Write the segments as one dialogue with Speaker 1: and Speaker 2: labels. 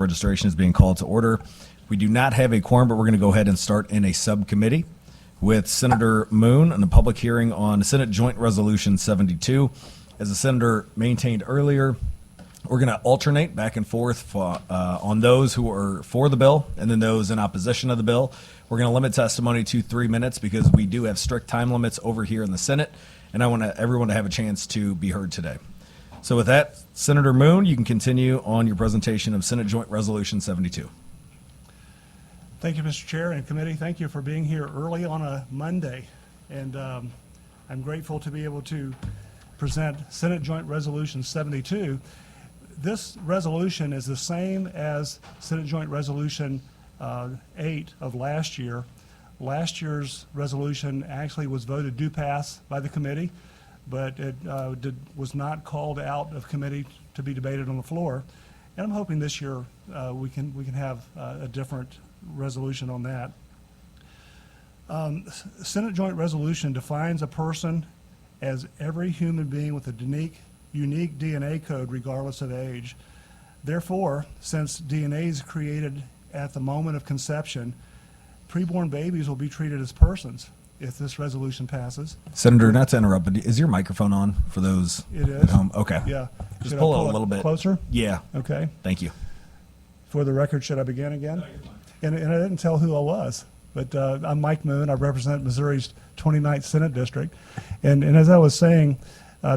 Speaker 1: Registration is being called to order. We do not have a quorum, but we're going to go ahead and start in a subcommittee with Senator Moon on the public hearing on Senate Joint Resolution 72. As the senator maintained earlier, we're going to alternate back and forth on those who are for the bill and then those in opposition of the bill. We're going to limit testimony to 3 minutes because we do have strict time limits over here in the Senate, and I want everyone to have a chance to be heard today. So with that, Senator Moon, you can continue on your presentation of Senate Joint Resolution 72.
Speaker 2: Thank you, Mr. Chair and committee. Thank you for being here early on a Monday. And I'm grateful to be able to present Senate Joint Resolution 72. This resolution is the same as Senate Joint Resolution 8 of last year. Last year's resolution actually was voted do pass by the committee, but it was not called out of committee to be debated on the floor. And I'm hoping this year we can have a different resolution on that. Senate Joint Resolution defines a person as every human being with a unique DNA code regardless of age. Therefore, since DNA is created at the moment of conception, preborn babies will be treated as persons if this resolution passes.
Speaker 1: Senator, not to interrupt, but is your microphone on for those
Speaker 2: It is.
Speaker 1: at home? Okay.
Speaker 2: Yeah.
Speaker 1: Just pull it a little bit
Speaker 2: closer.
Speaker 1: Yeah.
Speaker 2: Okay.
Speaker 1: Thank you.
Speaker 2: For the record, should I begin again?
Speaker 3: No, you're fine.
Speaker 2: And I didn't tell who I was, but I'm Mike Moon. I represent Missouri's 29th Senate District. And as I was saying,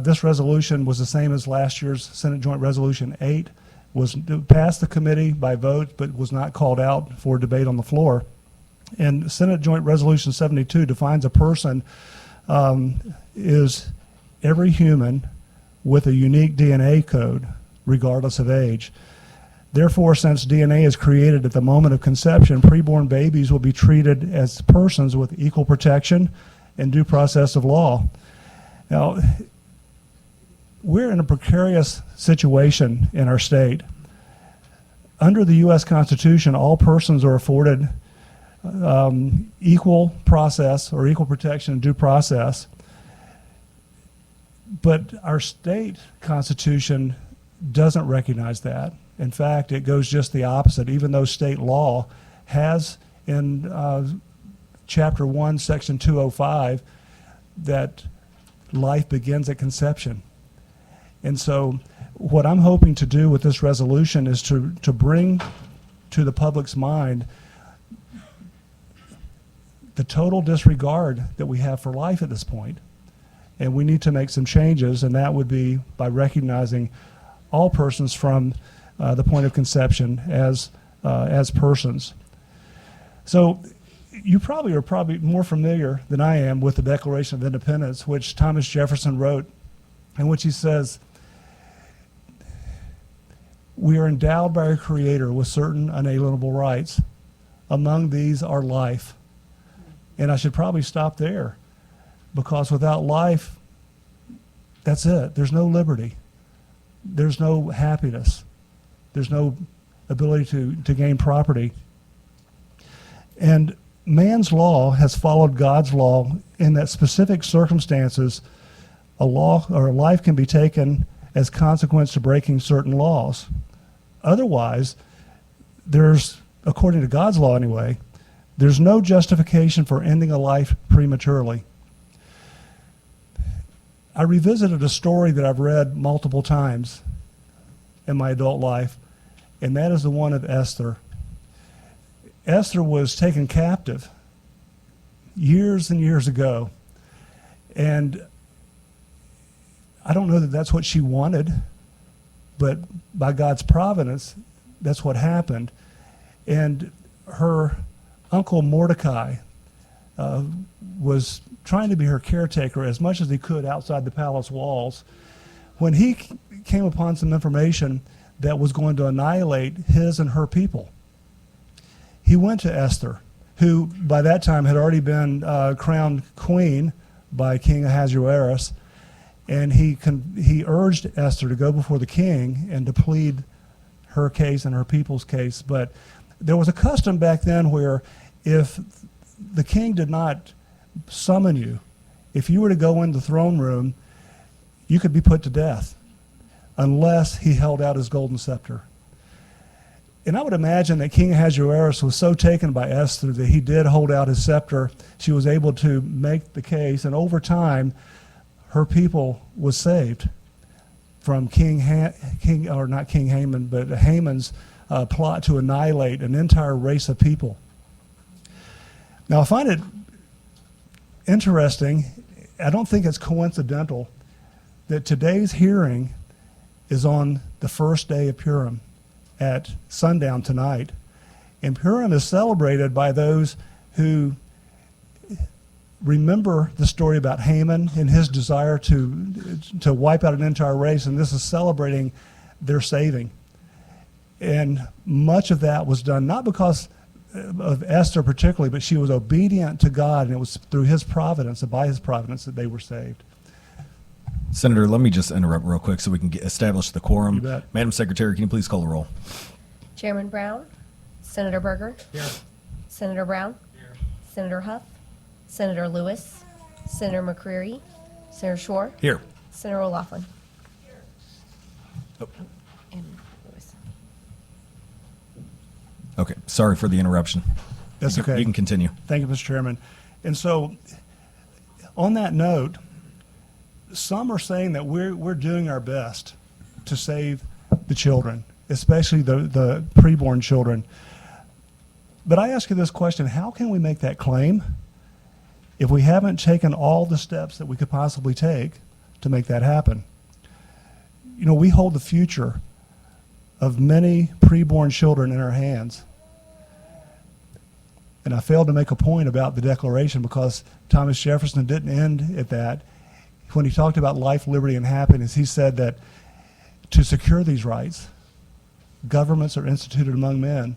Speaker 2: this resolution was the same as last year's Senate Joint Resolution 8, was passed the committee by vote, but was not called out for debate on the floor. And Senate Joint Resolution 72 defines a person is every human with a unique DNA code, regardless of age. Therefore, since DNA is created at the moment of conception, preborn babies will be treated as persons with equal protection and due process of law. Now, we're in a precarious situation in our state. Under the U.S. Constitution, all persons are afforded equal process or equal protection and due process. But our state constitution doesn't recognize that. In fact, it goes just the opposite, even though state law has in Chapter 1, Section 205, that life begins at conception. And so what I'm hoping to do with this resolution is to bring to the public's mind the total disregard that we have for life at this point. And we need to make some changes, and that would be by recognizing all persons from the point of conception as persons. So you are probably more familiar than I am with the Declaration of Independence, which Thomas Jefferson wrote, in which he says, "We are endowed by our Creator with certain unalienable rights. Among these are life." And I should probably stop there, because without life, that's it. There's no liberty. There's no happiness. There's no ability to gain property. And man's law has followed God's law in that specific circumstances, a law or a life can be taken as consequence to breaking certain laws. Otherwise, there's, according to God's law anyway, there's no justification for ending a life prematurely. I revisited a story that I've read multiple times in my adult life, and that is the one of Esther. Esther was taken captive years and years ago, and I don't know that that's what she wanted, but by God's providence, that's what happened. And her uncle Mordecai was trying to be her caretaker as much as he could outside the palace walls. When he came upon some information that was going to annihilate his and her people, he went to Esther, who by that time had already been crowned queen by King Ahasuerus, and he urged Esther to go before the king and to plead her case and her people's case. But there was a custom back then where if the king did not summon you, if you were to go in the throne room, you could be put to death unless he held out his golden scepter. And I would imagine that King Ahasuerus was so taken by Esther that he did hold out his scepter. She was able to make the case, and over time, her people was saved from not King Haman, but Haman's plot to annihilate an entire race of people. Now, I find it interesting. I don't think it's coincidental that today's hearing is on the first day of Purim at sundown tonight. And Purim is celebrated by those who remember the story about Haman and his desire to wipe out an entire race, and this is celebrating their saving. And much of that was done not because of Esther particularly, but she was obedient to God, and it was through his providence and by his providence that they were saved.
Speaker 1: Senator, let me just interrupt real quick so we can establish the quorum.
Speaker 2: You bet.
Speaker 1: Madam Secretary, can you please call the roll?
Speaker 3: Chairman Brown, Senator Berger,
Speaker 4: Here.
Speaker 3: Senator Brown,
Speaker 4: Here.
Speaker 3: Senator Huff, Senator Lewis, Senator McCreary, Senator Shore,
Speaker 1: Here.
Speaker 3: Senator O'Laughlin.
Speaker 1: Oh,
Speaker 3: And Lewis.
Speaker 1: okay, sorry for the interruption.
Speaker 2: That's
Speaker 1: You can-
Speaker 2: okay.
Speaker 1: You can continue.
Speaker 2: Thank you, Mr. Chairman. And so, on that note, some are saying that we're doing our best to save the children, especially the preborn children. But I ask you this question: how can we make that claim if we haven't taken all the steps that we could possibly take to make that happen? You know, we hold the future of many preborn children in our hands. And I failed to make a point about the Declaration because Thomas Jefferson didn't end at that. When he talked about life, liberty, and happiness, he said that to secure these rights, governments are instituted among men,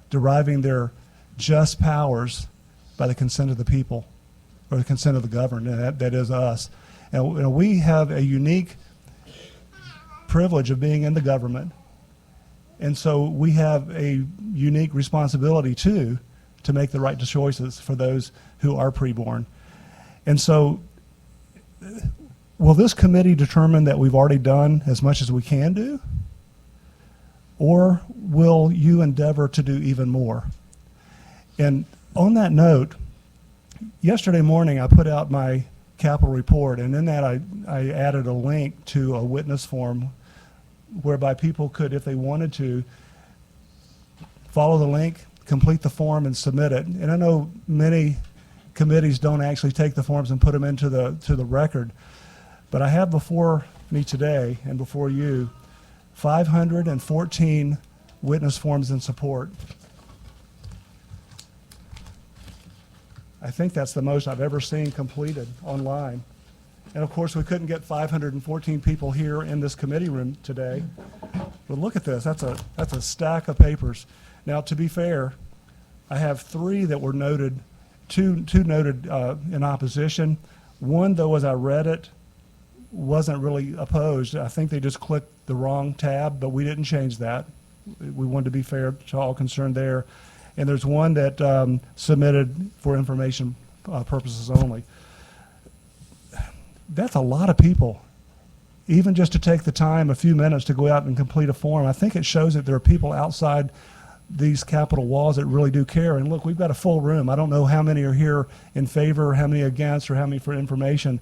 Speaker 2: deriving their just powers by the consent of the people, or the consent of the governed, and that is us. And we have a unique privilege of being in the government, and so we have a unique responsibility, too, to make the right choices for those who are preborn. And so will this committee determine that we've already done as much as we can do? Or will you endeavor to do even more? And on that note, yesterday morning I put out my capital report, and in that I added a link to a witness form whereby people could, if they wanted to, follow the link, complete the form, and submit it. And I know many committees don't actually take the forms and put them into the record, but I have before me today and before you 514 witness forms in support. I think that's the most I've ever seen completed online. And of course, we couldn't get 514 people here in this committee room today. But look at this, that's a stack of papers. Now, to be fair, I have 3 that were noted, two noted in opposition. One, though, as I read it, wasn't really opposed. I think they just clicked the wrong tab, but we didn't change that. We wanted to be fair to all concerned there. And there's one that submitted for information purposes only. That's a lot of people, even just to take the time, a few minutes, to go out and complete a form. I think it shows that there are people outside these Capitol walls that really do care. And look, we've got a full room. I don't know how many are here in favor, how many against, or how many for information.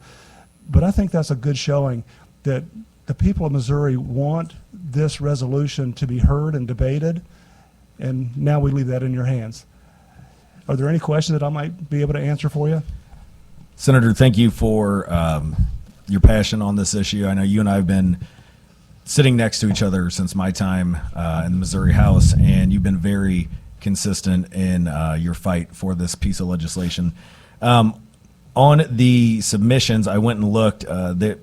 Speaker 2: But I think that's a good showing that the people of Missouri want this resolution to be heard and debated. And now we leave that in your hands. Are there any questions that I might be able to answer for you?
Speaker 1: Senator, thank you for your passion on this issue. I know you and I have been sitting next to each other since my time in the Missouri House, and you've been very consistent in your fight for this piece of legislation. On the submissions, I went and looked.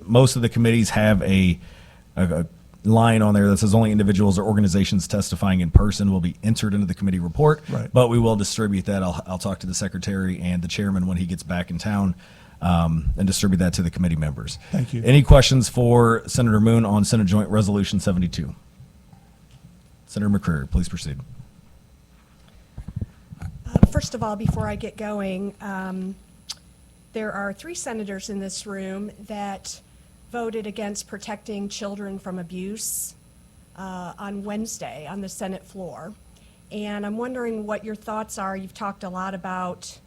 Speaker 1: Most of the committees have a line on there that says only individuals or organizations testifying in person will be entered into the committee report.
Speaker 2: Right.
Speaker 1: But we will distribute that. I'll talk to the secretary and the chairman when he gets back in town and distribute that to the committee members.
Speaker 2: Thank you.
Speaker 1: Any questions for Senator Moon on Senate Joint Resolution 72? Senator McCreary, please proceed.
Speaker 5: First of all, before I get going, there are 3 senators in this room that voted against protecting children from abuse. on Wednesday on the Senate floor. And I'm wondering what your thoughts are. You've talked a lot about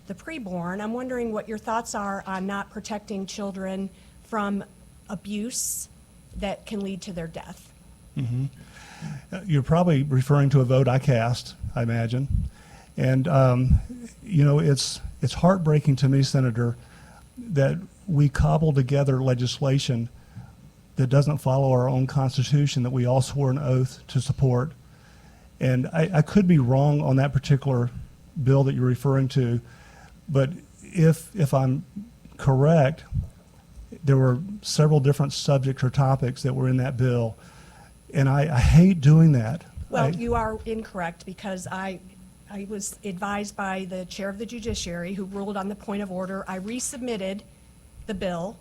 Speaker 5: the preborn. I'm wondering what your thoughts are on not protecting children from abuse that can lead to their death.
Speaker 2: You're probably referring to a vote I cast, I imagine. And, it's heartbreaking to me, Senator, that we cobble together legislation that doesn't follow our own Constitution that we all swore an oath to support. And I could be wrong on that particular bill that you're referring to, but if I'm correct, there were several different subjects or topics that were in that bill, and I hate doing that.
Speaker 5: Well, you are incorrect, because I was advised by the chair of the judiciary, who ruled on the point of order. I resubmitted the bill,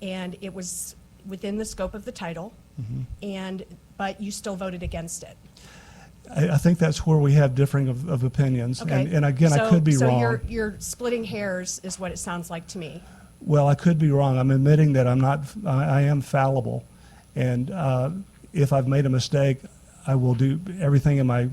Speaker 5: and it was within the scope of the title, but you still voted against it.
Speaker 2: I think that's where we have differing of opinions.
Speaker 5: Okay.
Speaker 2: And again, I could be wrong.
Speaker 5: So you're splitting hairs is what it sounds like to me.
Speaker 2: Well, I could be wrong. I'm admitting that I am fallible. And if I've made a mistake, I will do everything in my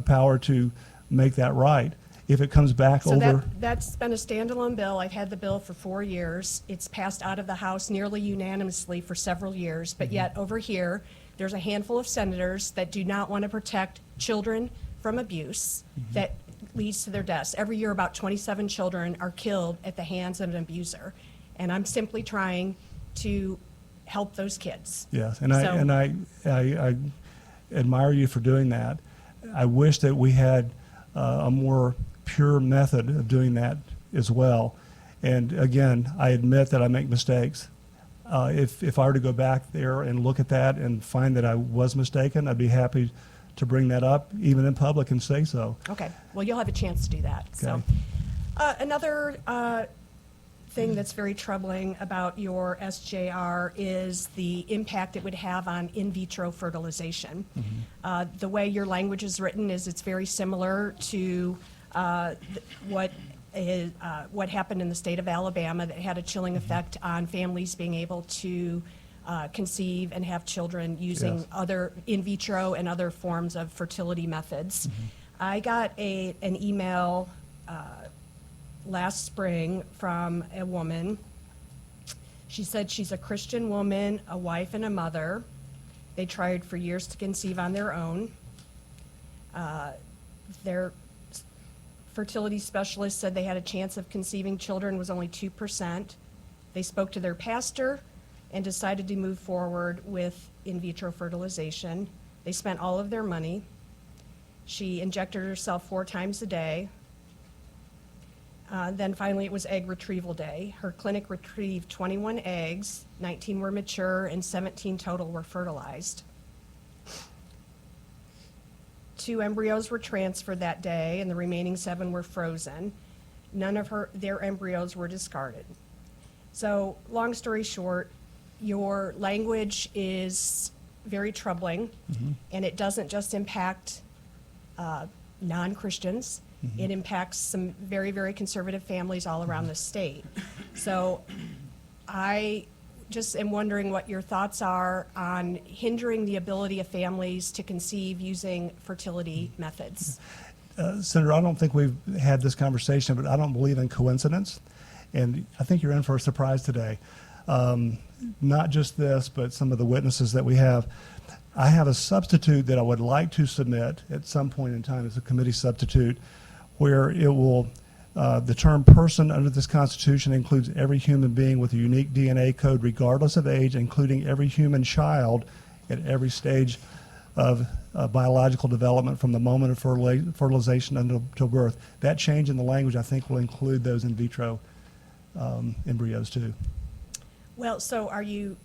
Speaker 2: power to make that right. If it comes back
Speaker 5: So
Speaker 2: over.
Speaker 5: that's been a standalone bill. I've had the bill for 4 years. It's passed out of the House nearly unanimously for several years, but yet over here, there's a handful of senators that do not want to protect children from abuse that leads to their deaths. Every year, about 27 children are killed at the hands of an abuser, and I'm simply trying to help those kids.
Speaker 2: Yes, and
Speaker 5: So-
Speaker 2: I admire you for doing that. I wish that we had a more pure method of doing that as well. And again, I admit that I make mistakes. If I were to go back there and look at that and find that I was mistaken, I'd be happy to bring that up, even in public, and say so.
Speaker 5: Okay, well, you'll have a chance to do that. So, another thing that's very troubling about your SJR is the impact it would have on in vitro fertilization. The way your language is written is it's very similar to what happened in the state of Alabama, that had a chilling effect on families being able to conceive and have children using
Speaker 2: Yes.
Speaker 5: other in vitro and other forms of fertility methods. I got an email last spring from a woman. She said she's a Christian woman, a wife and a mother. They tried for years to conceive on their own. Their fertility specialist said they had a chance of conceiving children was only 2%. They spoke to their pastor and decided to move forward with in vitro fertilization. They spent all of their money. She injected herself 4 times a day. Then finally it was egg retrieval day. Her clinic retrieved 21 eggs, 19 were mature, and 17 total were fertilized. 2 embryos were transferred that day, and the remaining 7 were frozen. None of their embryos were discarded. So, long story short, your language is very troubling, and it doesn't just impact non-Christians. It impacts some very, very conservative families all around the state. So I just am wondering what your thoughts are on hindering the ability of families to conceive using fertility methods.
Speaker 2: Senator, I don't think we've had this conversation, but I don't believe in coincidence. And I think you're in for a surprise today. Not just this, but some of the witnesses that we have. I have a substitute that I would like to submit at some point in time as a committee substitute, where it will, the term person under this Constitution includes every human being with a unique DNA code regardless of age, including every human child at every stage of biological development from the moment of fertilization until birth. That change in the language, I think, will include those in vitro embryos too.
Speaker 5: Well, so are you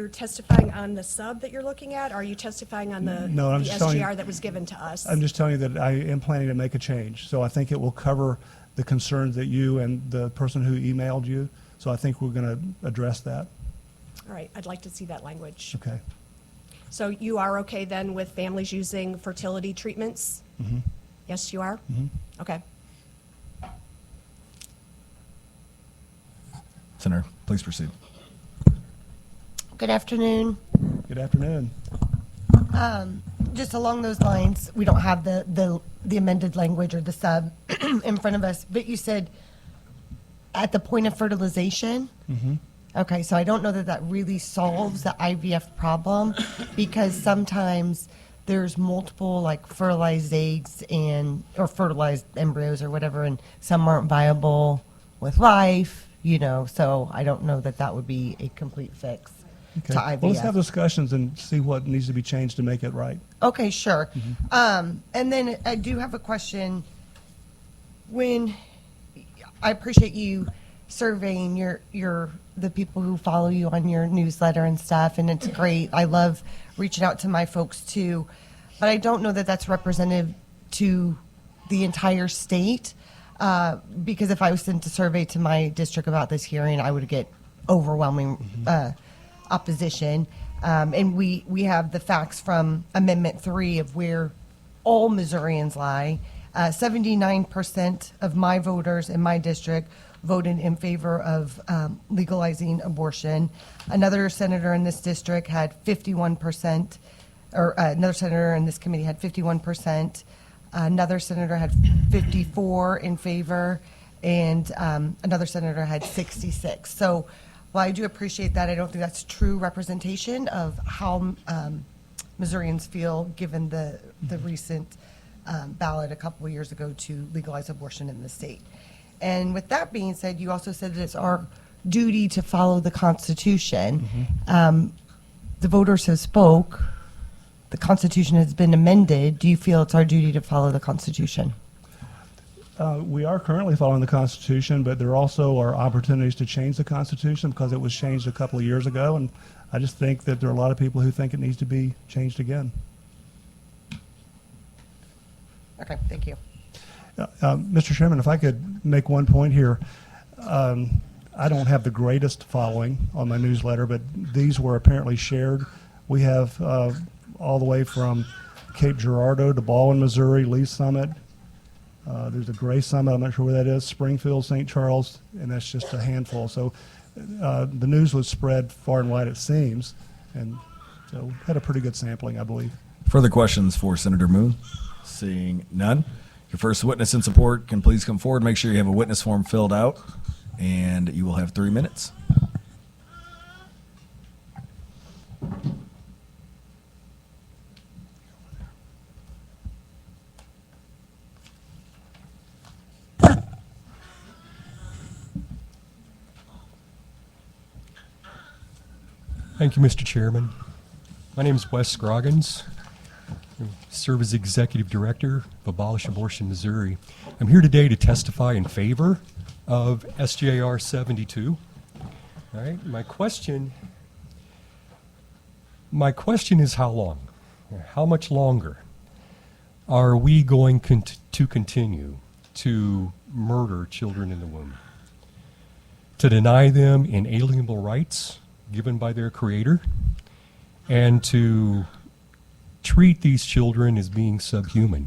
Speaker 5: testifying on the sub that you're looking at? Or are you testifying on the
Speaker 2: No, I'm
Speaker 5: the
Speaker 2: just telling you-
Speaker 5: SGR that was given to us?
Speaker 2: I'm just telling you that I am planning to make a change. So I think it will cover the concerns that you and the person who emailed you. So I think we're going to address that.
Speaker 5: All right, I'd like to see that language.
Speaker 2: Okay.
Speaker 5: So you are okay then with families using fertility treatments? Yes, you are? Okay.
Speaker 1: Senator, please proceed.
Speaker 3: Good afternoon.
Speaker 2: Good afternoon.
Speaker 4: Just along those lines, we don't have the amended language or the sub in front of us, but you said at the point of fertilization. Okay, so I don't know that that really solves the IVF problem, because sometimes there's multiple like fertilized eggs or fertilized embryos or whatever, and some aren't viable with life, so I don't know that that would be a complete fix to IVF.
Speaker 2: Well, let's have discussions and see what needs to be changed to make it right.
Speaker 4: Okay, sure. And then I do have a question. I appreciate you surveying the people who follow you on your newsletter and stuff, and it's great. I love reaching out to my folks too, but I don't know that that's representative to the entire state, because if I was sent a survey to my district about this hearing, I would get overwhelming opposition. And we have the facts from Amendment 3 of where all Missourians lie. 79% of my voters in my district voted in favor of legalizing abortion. Another senator in this district had 51%, or another senator in this committee had 51%. Another senator had 54 in favor, and another senator had 66. So while I do appreciate that, I don't think that's true representation of how Missourians feel, given the recent ballot a couple of years ago to legalize abortion in the state. And with that being said, you also said that it's our duty to follow the Constitution. The voters have spoke. The Constitution has been amended. Do you feel it's our duty to follow the Constitution?
Speaker 2: We are currently following the Constitution, but there also are opportunities to change the Constitution because it was changed a couple of years ago, and I just think that there are a lot of people who think it needs to be changed again.
Speaker 4: Okay, thank you.
Speaker 2: Mr. Chairman, if I could make one point here. I don't have the greatest following on my newsletter, but these were apparently shared. We have all the way from Cape Girardeau to Baldwin, Missouri, Lee Summit. There's a Gray Summit, I'm not sure where that is, Springfield, St. Charles, and that's just a handful. So the news was spread far and wide, it seems, and so had a pretty good sampling, I believe.
Speaker 1: Further questions for Senator Moon? Seeing none. Your first witness in support can please come forward. Make sure you have a witness form filled out, and you will have 3 minutes.
Speaker 6: Thank you, Mr. Chairman. My name is Wes Scroggins. I serve as Executive Director of Abolish Abortion Missouri. I'm here today to testify in favor of SJR72. All right, my question is how long? How much longer are we going to continue to murder children in the womb? To deny them inalienable rights given by their Creator, and to treat these children as being subhuman.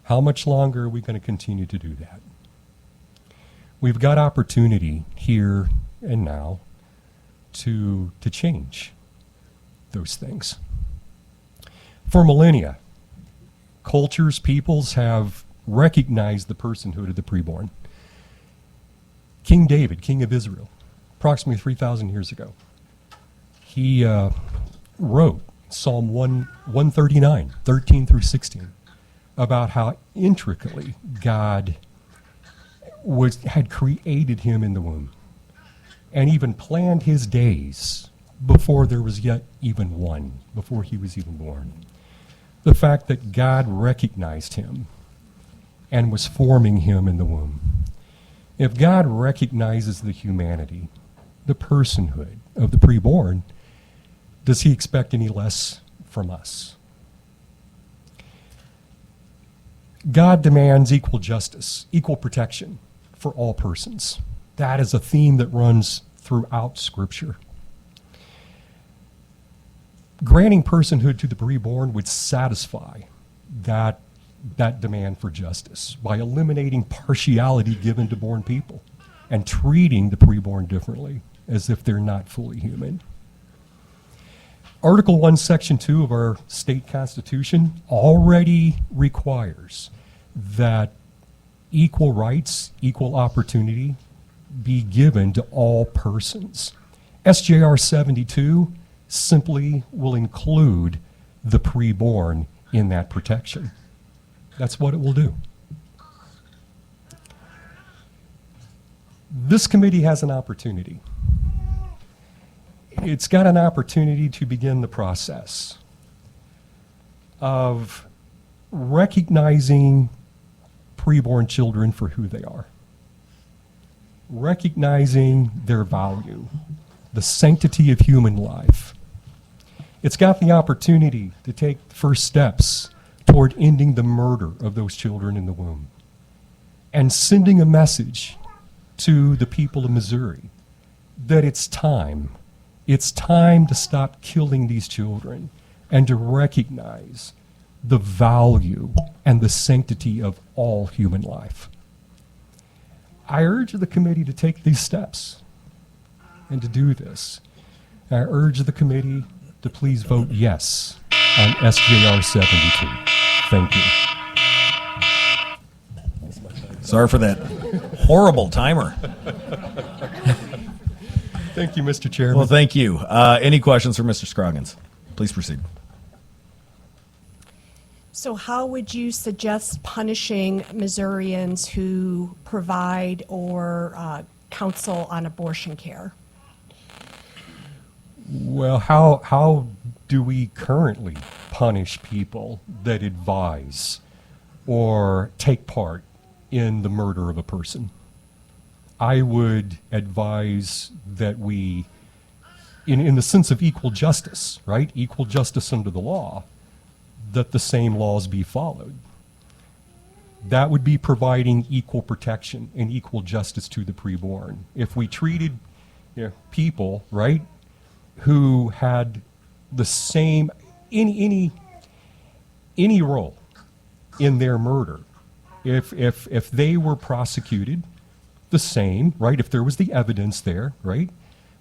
Speaker 6: How much longer are we going to continue to do that? We've got opportunity here and now to change those things. For millennia, cultures, peoples have recognized the personhood of the preborn. King David, king of Israel, approximately 3,000 years ago, he wrote Psalm 139, 13 through 16, about how intricately God had created him in the womb and even planned his days before there was yet even one, before he was even born. The fact that God recognized him and was forming him in the womb. If God recognizes the humanity, the personhood of the preborn, does he expect any less from us? God demands equal justice, equal protection for all persons. That is a theme that runs throughout Scripture. Granting personhood to the preborn would satisfy that demand for justice by eliminating partiality given to born people and treating the preborn differently, as if they're not fully human. Article 1, Section 2 of our state constitution already requires that equal rights, equal opportunity be given to all persons. SJR 72 simply will include the preborn in that protection. That's what it will do. This committee has an opportunity. It's got an opportunity to begin the process of recognizing preborn children for who they are, recognizing their value, the sanctity of human life. It's got the opportunity to take first steps toward ending the murder of those children in the womb and sending a message to the people of Missouri that it's time. It's time to stop killing these children and to recognize the value and the sanctity of all human life. I urge the committee to take these steps and to do this. I urge the committee to please vote yes on SJR 72. Thank you.
Speaker 1: Sorry for that horrible timer.
Speaker 6: Thank you, Mr. Chairman.
Speaker 1: Well, thank you. Any questions for Mr. Scroggins? Please proceed.
Speaker 5: So how would you suggest punishing Missourians who provide or counsel on abortion care?
Speaker 6: Well, how do we currently punish people that advise or take part in the murder of a person? I would advise that we, in the sense of equal justice, right? Equal justice under the law, that the same laws be followed. That would be providing equal protection and equal justice to the preborn. If we treated people, right, who had the same, any role in their murder, if they were prosecuted the same, right, if there was the evidence there, right,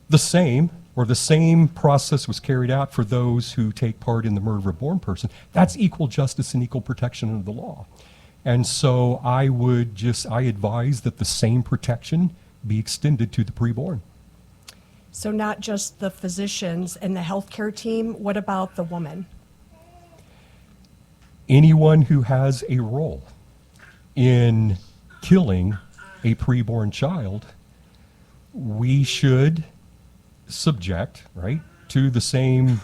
Speaker 6: the same process was carried out for those who take part in the murder of a born person, that's equal justice and equal protection under the law. And so I advise that the same protection be extended to the preborn.
Speaker 5: So not just the physicians and the healthcare team, what about the woman?
Speaker 6: Anyone who has a role in killing a preborn child, we should subject, right, to the same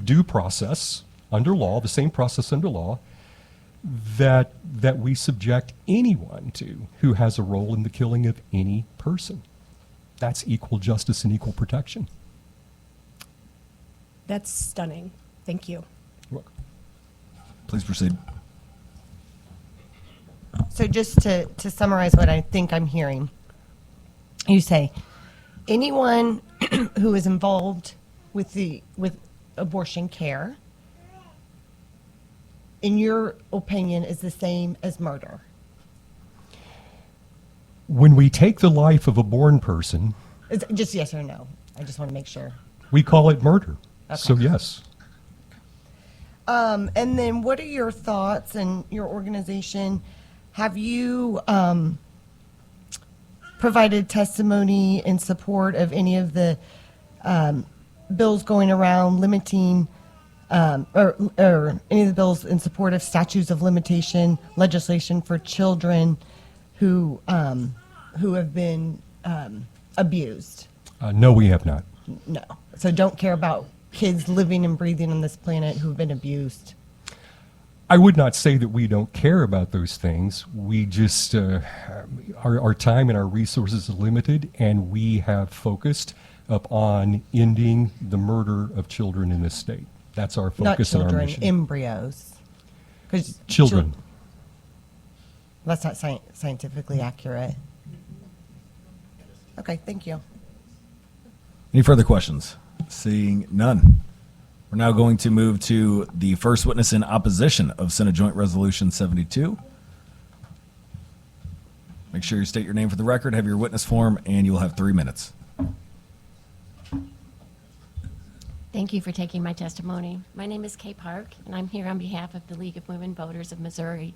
Speaker 6: due process under law, the same process under law that we subject anyone to who has a role in the killing of any person. That's equal justice and equal protection.
Speaker 5: That's stunning. Thank you.
Speaker 6: You're welcome.
Speaker 1: Please proceed.
Speaker 4: So just to summarize what I think I'm hearing, you say anyone who is involved with abortion care, in your opinion, is the same as murder.
Speaker 6: When we take the life of a born person,
Speaker 4: Is it just yes or no? I just want to make sure.
Speaker 6: we call it murder.
Speaker 4: Okay.
Speaker 6: So yes.
Speaker 4: And then what are your thoughts and your organization? Have you provided testimony in support of any of the bills going around limiting or any of the bills in support of statutes of limitation legislation for children who have been abused?
Speaker 6: No, we have not.
Speaker 4: No. So don't care about kids living and breathing on this planet who've been abused.
Speaker 6: I would not say that we don't care about those things. We just, our time and our resources are limited, and we have focused upon ending the murder of children in this state. That's our
Speaker 4: Not
Speaker 6: focus and our
Speaker 4: children,
Speaker 6: mission.
Speaker 4: embryos. 'Cause
Speaker 6: Children.
Speaker 4: That's not scientifically accurate. Okay, thank you.
Speaker 1: Any further questions? Seeing none. We're now going to move to the first witness in opposition of Senate Joint Resolution 72. Make sure you state your name for the record, have your witness form, and you'll have 3 minutes.
Speaker 7: Thank you for taking my testimony. My name is Kay Park, and I'm here on behalf of the League of Women Voters of Missouri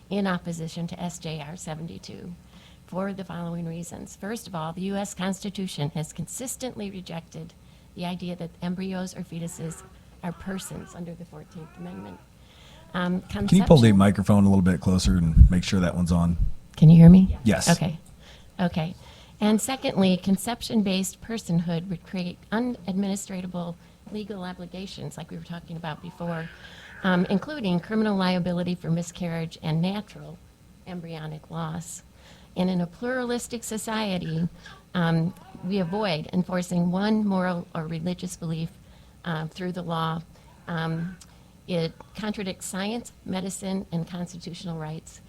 Speaker 7: in opposition to SJR 72 for the following reasons. First of all, the U.S. Constitution has consistently rejected the idea that embryos or fetuses are persons under the 14th Amendment.
Speaker 1: Can you pull the microphone a little bit closer and make sure that one's on?
Speaker 7: Can you hear me?
Speaker 1: Yes.
Speaker 7: Okay. And secondly, conception-based personhood would create unadministratable legal obligations, like we were talking about before, including criminal liability for miscarriage and natural embryonic loss. And in a pluralistic society, we avoid enforcing one moral or religious belief through the law. It contradicts science, medicine, and constitutional rights.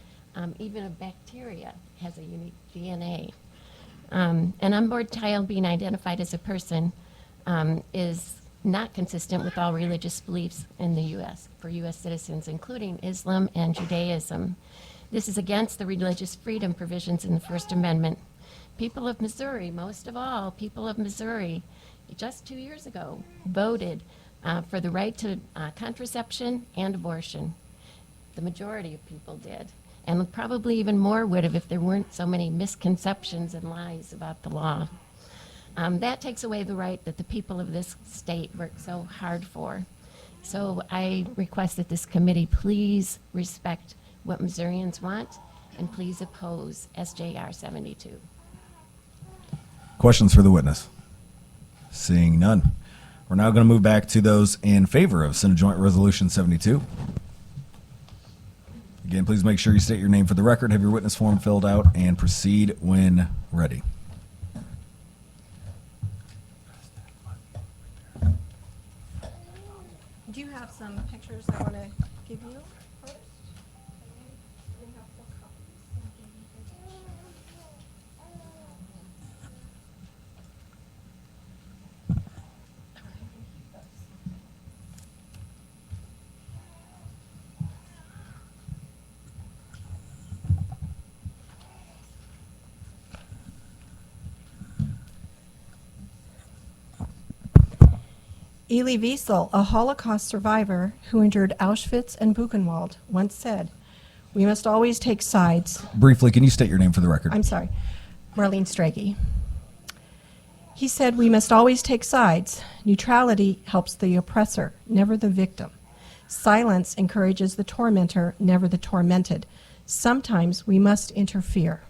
Speaker 7: Even a bacteria has a unique DNA. An unborn child being identified as a person is not consistent with all religious beliefs in the U.S. for U.S. citizens, including Islam and Judaism. This is against the religious freedom provisions in the First Amendment. People of Missouri, most of all, people of Missouri, just 2 years ago, voted for the right to contraception and abortion. The majority of people did, and probably even more would have if there weren't so many misconceptions and lies about the law. That takes away the right that the people of this state worked so hard for. So I request that this committee please respect what Missourians want and please oppose SJR 72.
Speaker 1: Questions for the witness? Seeing none. We're now going to move back to those in favor of Senate Joint Resolution 72. Again, please make sure you state your name for the record, have your witness form filled out, and proceed when ready.
Speaker 5: Do you have some pictures I want to give you first? Elie Wiesel, a Holocaust survivor who endured Auschwitz and Buchenwald, once said, "We must always take sides."
Speaker 1: Briefly, can you state your name for the record?
Speaker 5: I'm sorry, Marlene Strage. He said, "We must always take sides. Neutrality helps the oppressor, never the victim. Silence encourages the tormentor, never the tormented. Sometimes we must interfere."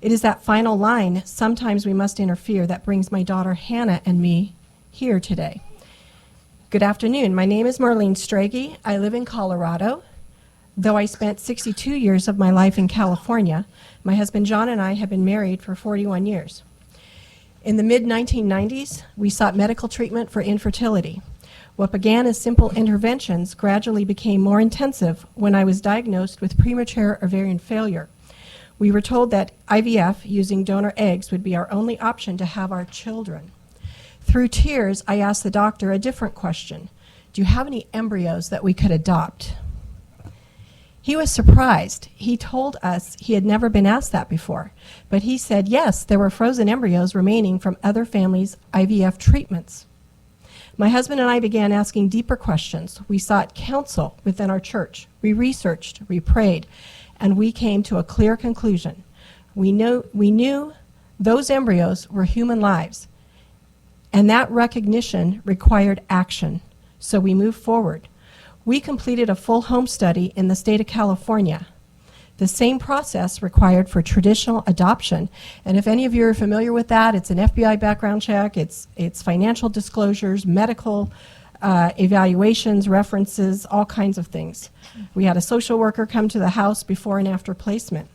Speaker 5: It is that final line, "Sometimes we must interfere," that brings my daughter Hannah and me here today. Good afternoon. My name is Marlene Strage. I live in Colorado. Though I spent 62 years of my life in California, my husband John and I have been married for 41 years. In the mid-1990s, we sought medical treatment for infertility. What began as simple interventions gradually became more intensive when I was diagnosed with premature ovarian failure. We were told that IVF using donor eggs would be our only option to have our children. Through tears, I asked the doctor a different question. Do you have any embryos that we could adopt? He was surprised. He told us he had never been asked that before, but he said yes, there were frozen embryos remaining from other families' IVF treatments. My husband and I began asking deeper questions. We sought counsel within our church. We researched, we prayed, and we came to a clear conclusion. We knew those embryos were human lives, and that recognition required action. So we moved forward. We completed a full home study in the state of California. The same process required for traditional adoption. And if any of you are familiar with that, it's an FBI background check, it's financial disclosures, medical evaluations, references, all kinds of things. We had a social worker come to the house before and after placement.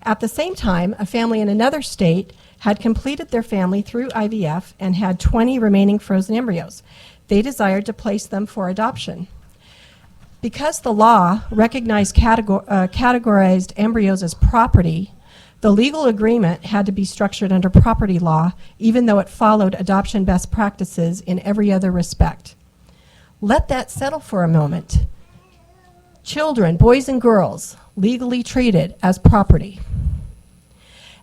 Speaker 5: At the same time, a family in another state had completed their family through IVF and had 20 remaining frozen embryos. They desired to place them for adoption. Because the law recognized categorized embryos as property, the legal agreement had to be structured under property law, even though it followed adoption best practices in every other respect. Let that settle for a moment. Children, boys and girls, legally treated as property.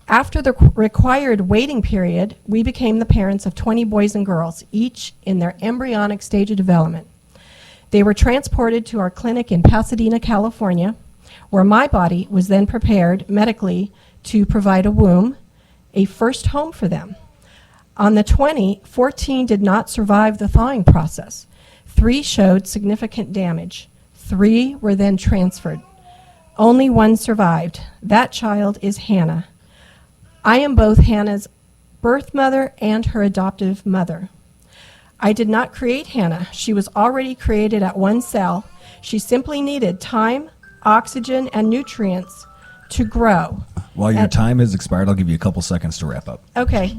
Speaker 5: After the required waiting period, we became the parents of 20 boys and girls, each in their embryonic stage of development. They were transported to our clinic in Pasadena, California, where my body was then prepared medically to provide a womb, a first home for them. On the 20, 14 did not survive the thawing process. 3 showed significant damage. 3 were then transferred. Only 1 survived. That child is Hannah. I am both Hannah's birth mother and her adoptive mother. I did not create Hannah. She was already created at 1 cell. She simply needed time, oxygen, and nutrients to grow.
Speaker 1: While your time has expired, I'll give you a couple seconds to wrap up.
Speaker 5: Okay.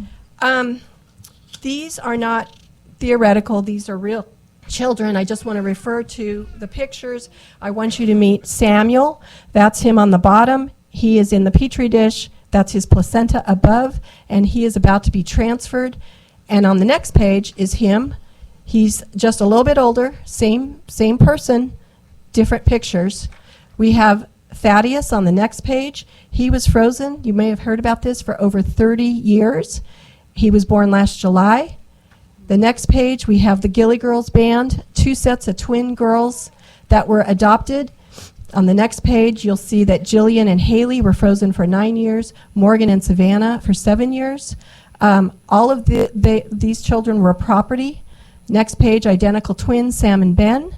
Speaker 5: These are not theoretical. These are real children. I just want to refer to the pictures. I want you to meet Samuel. That's him on the bottom. He is in the petri dish. That's his placenta above, and he is about to be transferred. And on the next page is him. He's just a little bit older, same person, different pictures. We have Thaddeus on the next page. He was frozen. You may have heard about this for over 30 years. He was born last July. The next page, we have the Gilly Girls Band, 2 sets of twin girls that were adopted. On the next page, you'll see that Jillian and Haley were frozen for 9 years, Morgan and Savannah for 7 years. All of these children were property. Next page, identical twins, Sam and Ben,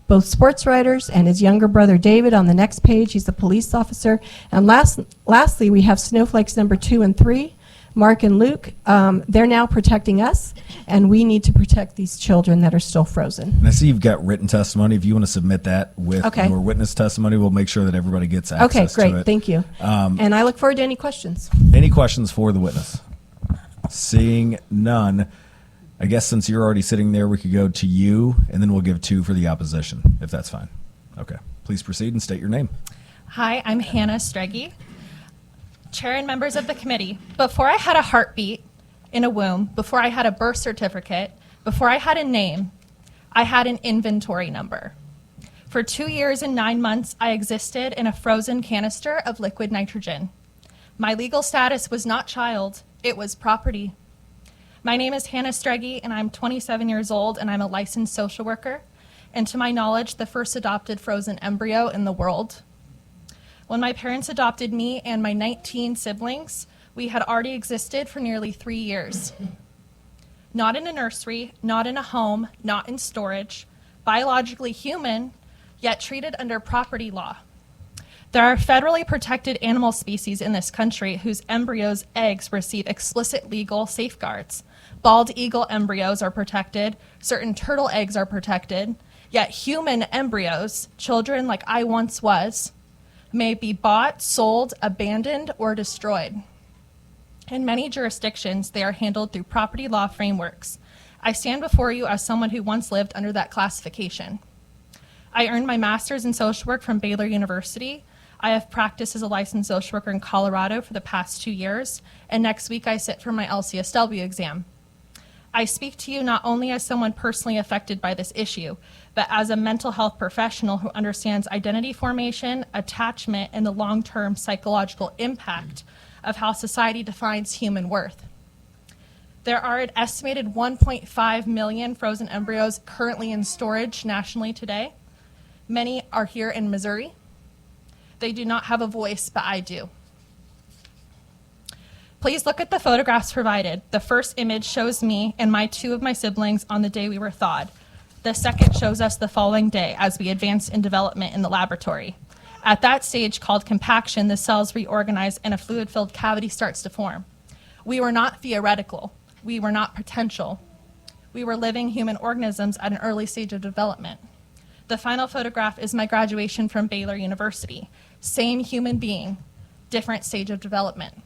Speaker 5: both sports writers, and his younger brother David on the next page. He's a police officer. And lastly, we have snowflakes number 2 and 3, Mark and Luke. They're now protecting us, and we need to protect these children that are still frozen.
Speaker 1: And I see you've got written testimony. If you want to submit that with
Speaker 5: Okay.
Speaker 1: your witness testimony, we'll make sure that everybody gets access
Speaker 5: Okay,
Speaker 1: to
Speaker 5: great.
Speaker 1: it.
Speaker 5: Thank you. And I look forward to any questions.
Speaker 1: Any questions for the witness? Seeing none, I guess since you're already sitting there, we could go to you, and then we'll give 2 for the opposition, if that's fine. Okay. Please proceed and state your name.
Speaker 8: Hi, I'm Hannah Streggy, Chair and members of the committee. Before I had a heartbeat in a womb, before I had a birth certificate, before I had a name, I had an inventory number. For 2 years and 9 months, I existed in a frozen canister of liquid nitrogen. My legal status was not child, it was property. My name is Hannah Streggy, and I'm 27 years old, and I'm a licensed social worker, and to my knowledge, the first adopted frozen embryo in the world. When my parents adopted me and my 19 siblings, we had already existed for nearly 3 years. Not in a nursery, not in a home, not in storage, biologically human, yet treated under property law. There are federally protected animal species in this country whose embryos' eggs receive explicit legal safeguards. Bald eagle embryos are protected, certain turtle eggs are protected, yet human embryos, children like I once was, may be bought, sold, abandoned, or destroyed. In many jurisdictions, they are handled through property law frameworks. I stand before you as someone who once lived under that classification. I earned my master's in social work from Baylor University. I have practiced as a licensed social worker in Colorado for the past 2 years, and next week I sit for my LCSW exam. I speak to you not only as someone personally affected by this issue, but as a mental health professional who understands identity formation, attachment, and the long-term psychological impact of how society defines human worth. There are an estimated 1.5 million frozen embryos currently in storage nationally today. Many are here in Missouri. They do not have a voice, but I do. Please look at the photographs provided. The first image shows me and 2 of my siblings on the day we were thawed. The second shows us the following day as we advance in development in the laboratory. At that stage, called compaction, the cells reorganize and a fluid-filled cavity starts to form. We were not theoretical. We were not potential. We were living human organisms at an early stage of development. The final photograph is my graduation from Baylor University. Same human being, different stage of development.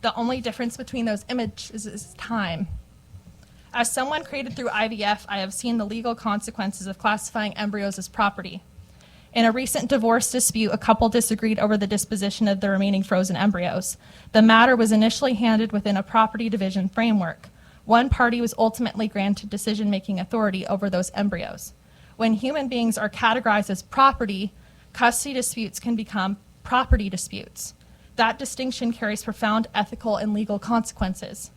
Speaker 8: The only difference between those images is time. As someone created through IVF, I have seen the legal consequences of classifying embryos as property. In a recent divorce dispute, a couple disagreed over the disposition of the remaining frozen embryos. The matter was initially handled within a property division framework. One party was ultimately granted decision-making authority over those embryos. When human beings are categorized as property, custody disputes can become property disputes. That distinction carries profound ethical and legal consequences.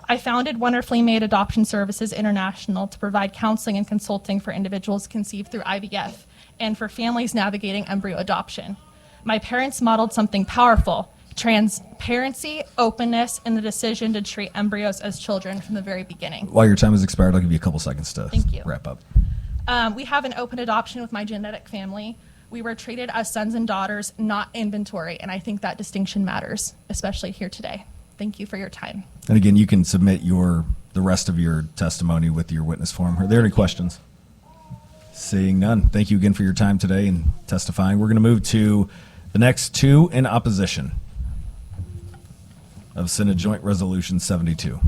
Speaker 8: I founded Wonderfully Made Adoption Services International to provide counseling and consulting for individuals conceived through IVF and for families navigating embryo adoption. My parents modeled something powerful: transparency, openness, and the decision to treat embryos as children from the very beginning.
Speaker 1: While your time has expired, I'll give you a couple seconds to
Speaker 8: Thank you.
Speaker 1: wrap up.
Speaker 8: We have an open adoption with my genetic family. We were treated as sons and daughters, not inventory, and I think that distinction matters, especially here today. Thank you for your time.
Speaker 1: And again, you can submit the rest of your testimony with your witness form. Are there any questions? Seeing none. Thank you again for your time today and testifying. We're going to move to the next two in opposition of Senate Joint Resolution 72.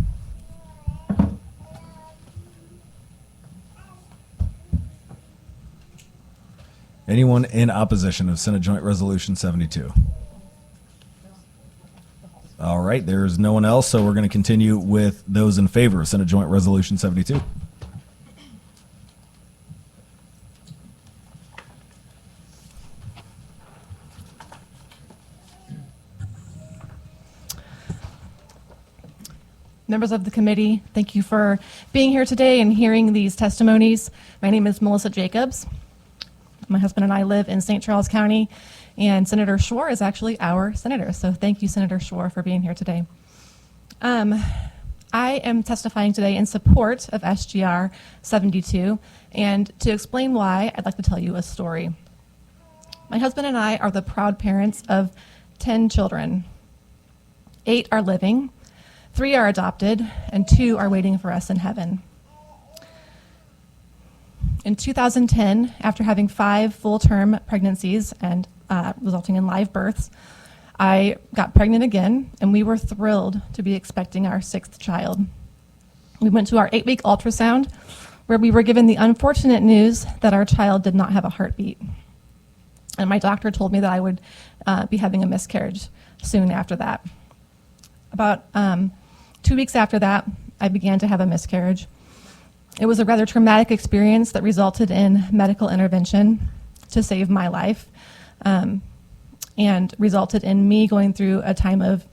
Speaker 1: Anyone in opposition of Senate Joint Resolution 72? All right, there's no one else, so we're going to continue with those in favor of Senate Joint Resolution 72.
Speaker 9: Members of the committee, thank you for being here today and hearing these testimonies. My name is Melissa Jacobs. My husband and I live in St. Charles County, and Senator Schwar is actually our senator. So thank you, Senator Schwar, for being here today. I am testifying today in support of SJR 72, and to explain why, I'd like to tell you a story. My husband and I are the proud parents of 10 children. 8 are living, 3 are adopted, and 2 are waiting for us in heaven. In 2010, after having 5 full-term pregnancies and resulting in live births, I got pregnant again, and we were thrilled to be expecting our 6th child. We went to our 8-week ultrasound, where we were given the unfortunate news that our child did not have a heartbeat. And my doctor told me that I would be having a miscarriage soon after that. About 2 weeks after that, I began to have a miscarriage. It was a rather traumatic experience that resulted in medical intervention to save my life, and resulted in me going through a time of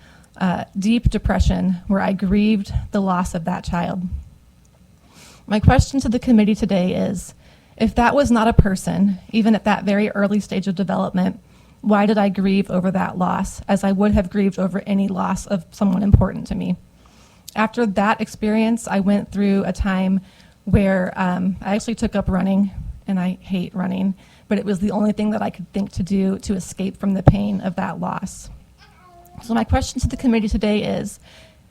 Speaker 9: deep depression where I grieved the loss of that child. My question to the committee today is, if that was not a person, even at that very early stage of development, why did I grieve over that loss as I would have grieved over any loss of someone important to me? After that experience, I went through a time where I actually took up running, and I hate running, but it was the only thing that I could think to do to escape from the pain of that loss. So my question to the committee today is,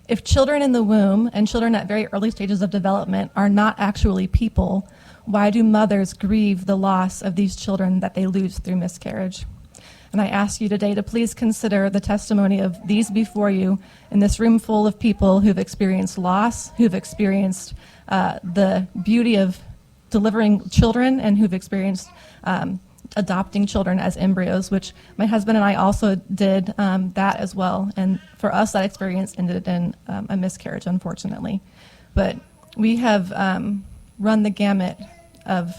Speaker 9: if children in the womb and children at very early stages of development are not actually people, why do mothers grieve the loss of these children that they lose through miscarriage? And I ask you today to please consider the testimony of these before you in this room full of people who've experienced loss, who've experienced the beauty of delivering children, and who've experienced adopting children as embryos, which my husband and I also did that as well. And for us, that experience ended in a miscarriage, unfortunately. But we have run the gamut of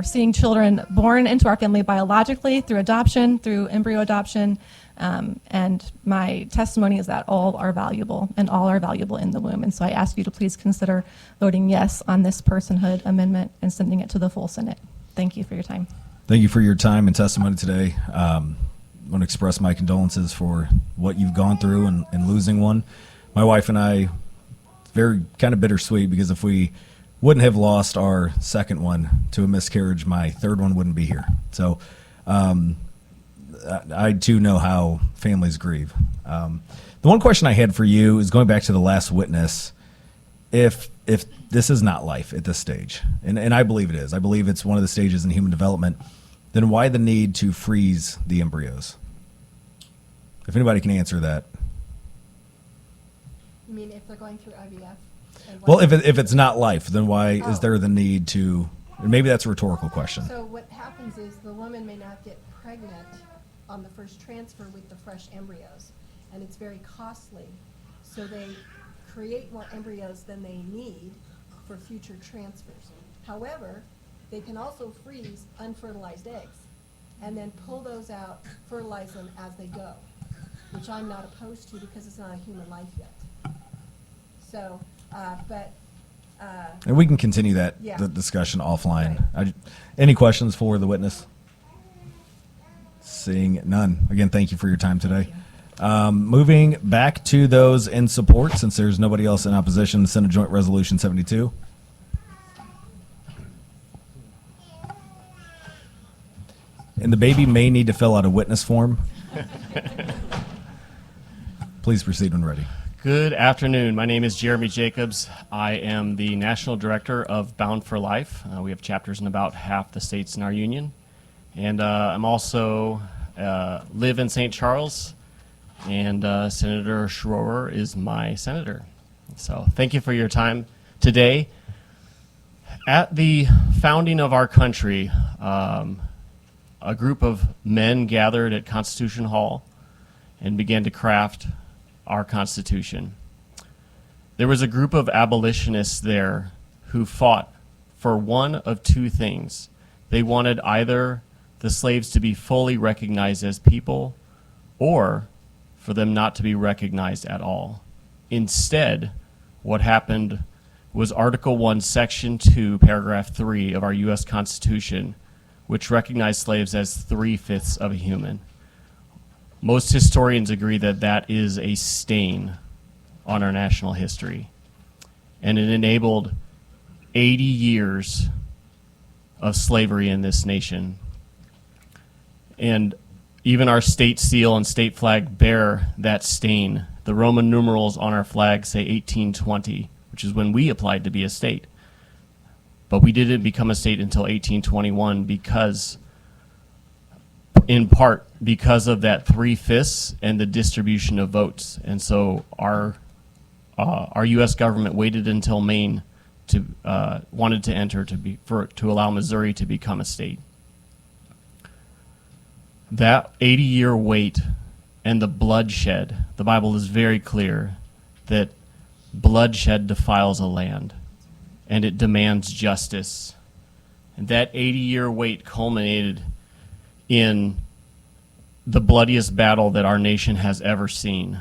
Speaker 9: seeing children born into our family biologically, through adoption, through embryo adoption, and my testimony is that all are valuable, and all are valuable in the womb. And so I ask you to please consider voting yes on this personhood amendment and sending it to the full Senate. Thank you for your time.
Speaker 1: Thank you for your time and testimony today. I want to express my condolences for what you've gone through and losing one. My wife and I, very kind of bittersweet, because if we wouldn't have lost our second one to a miscarriage, my third one wouldn't be here. So I too know how families grieve. The one question I had for you is going back to the last witness. If this is not life at this stage, and I believe it is, I believe it's one of the stages in human development, then why the need to freeze the embryos? If anybody can answer that.
Speaker 5: You mean if they're going through IVF?
Speaker 1: Well, if it's not life, then why is there the need to? Maybe that's a rhetorical question.
Speaker 5: So what happens is the woman may not get pregnant on the first transfer with the fresh embryos, and it's very costly. So they create more embryos than they need for future transfers. However, they can also freeze unfertilized eggs. and then pull those out, fertilize them as they go, which I'm not opposed to because it's not a human life yet. So,
Speaker 1: And we can continue that
Speaker 5: Yeah.
Speaker 1: the discussion offline. Any questions for the witness? Seeing none. Again, thank you for your time today. Moving back to those in support, since there's nobody else in opposition, Senate Joint Resolution 72. And the baby may need to fill out a witness form. Please proceed when ready.
Speaker 10: Good afternoon. My name is Jeremy Jacobs. I am the National Director of Bound for Life. We have chapters in about half the states in our union. And I'm also live in St. Charles, and Senator Schroer is my senator. So thank you for your time today. At the founding of our country, a group of men gathered at Constitution Hall and began to craft our Constitution. There was a group of abolitionists there who fought for one of two things. They wanted either the slaves to be fully recognized as people or for them not to be recognized at all. Instead, what happened was Article 1, Section 2, Paragraph 3 of our U.S. Constitution, which recognized slaves as 3/5 of a human. Most historians agree that that is a stain on our national history. And it enabled 80 years of slavery in this nation. And even our state seal and state flag bear that stain. The Roman numerals on our flag say 1820, which is when we applied to be a state. But we didn't become a state until 1821 because, in part, because of that 3/5 and the distribution of votes. And so our U.S. government waited until Maine wanted to enter to allow Missouri to become a state. That 80-year wait and the bloodshed, the Bible is very clear that bloodshed defiles a land, and it demands justice. And that 80-year wait culminated in the bloodiest battle that our nation has ever seen,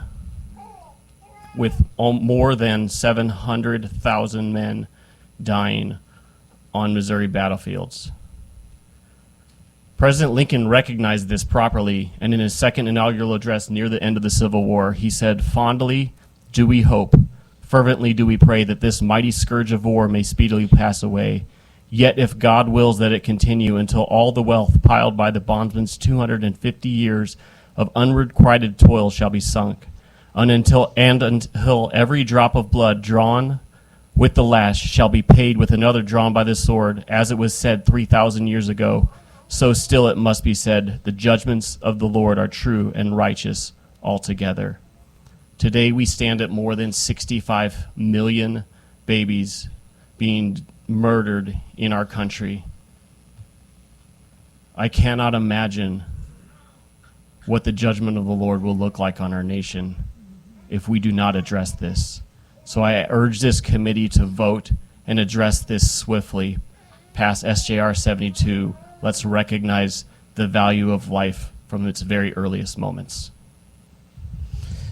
Speaker 10: with more than 700,000 men dying on Missouri battlefields. President Lincoln recognized this properly, and in his second inaugural address near the end of the Civil War, he said, "Fondly do we hope, fervently do we pray that this mighty scourge of war may speedily pass away. Yet if God wills that it continue until all the wealth piled by the bondsman's 250 years of unrequited toil shall be sunk, and until every drop of blood drawn with the lash shall be paid with another drawn by the sword, as it was said 3,000 years ago, so still it must be said, the judgments of the Lord are true and righteous altogether." Today we stand at more than 65 million babies being murdered in our country. I cannot imagine what the judgment of the Lord will look like on our nation if we do not address this. So I urge this committee to vote and address this swiftly. Pass SJR72. Let's recognize the value of life from its very earliest moments.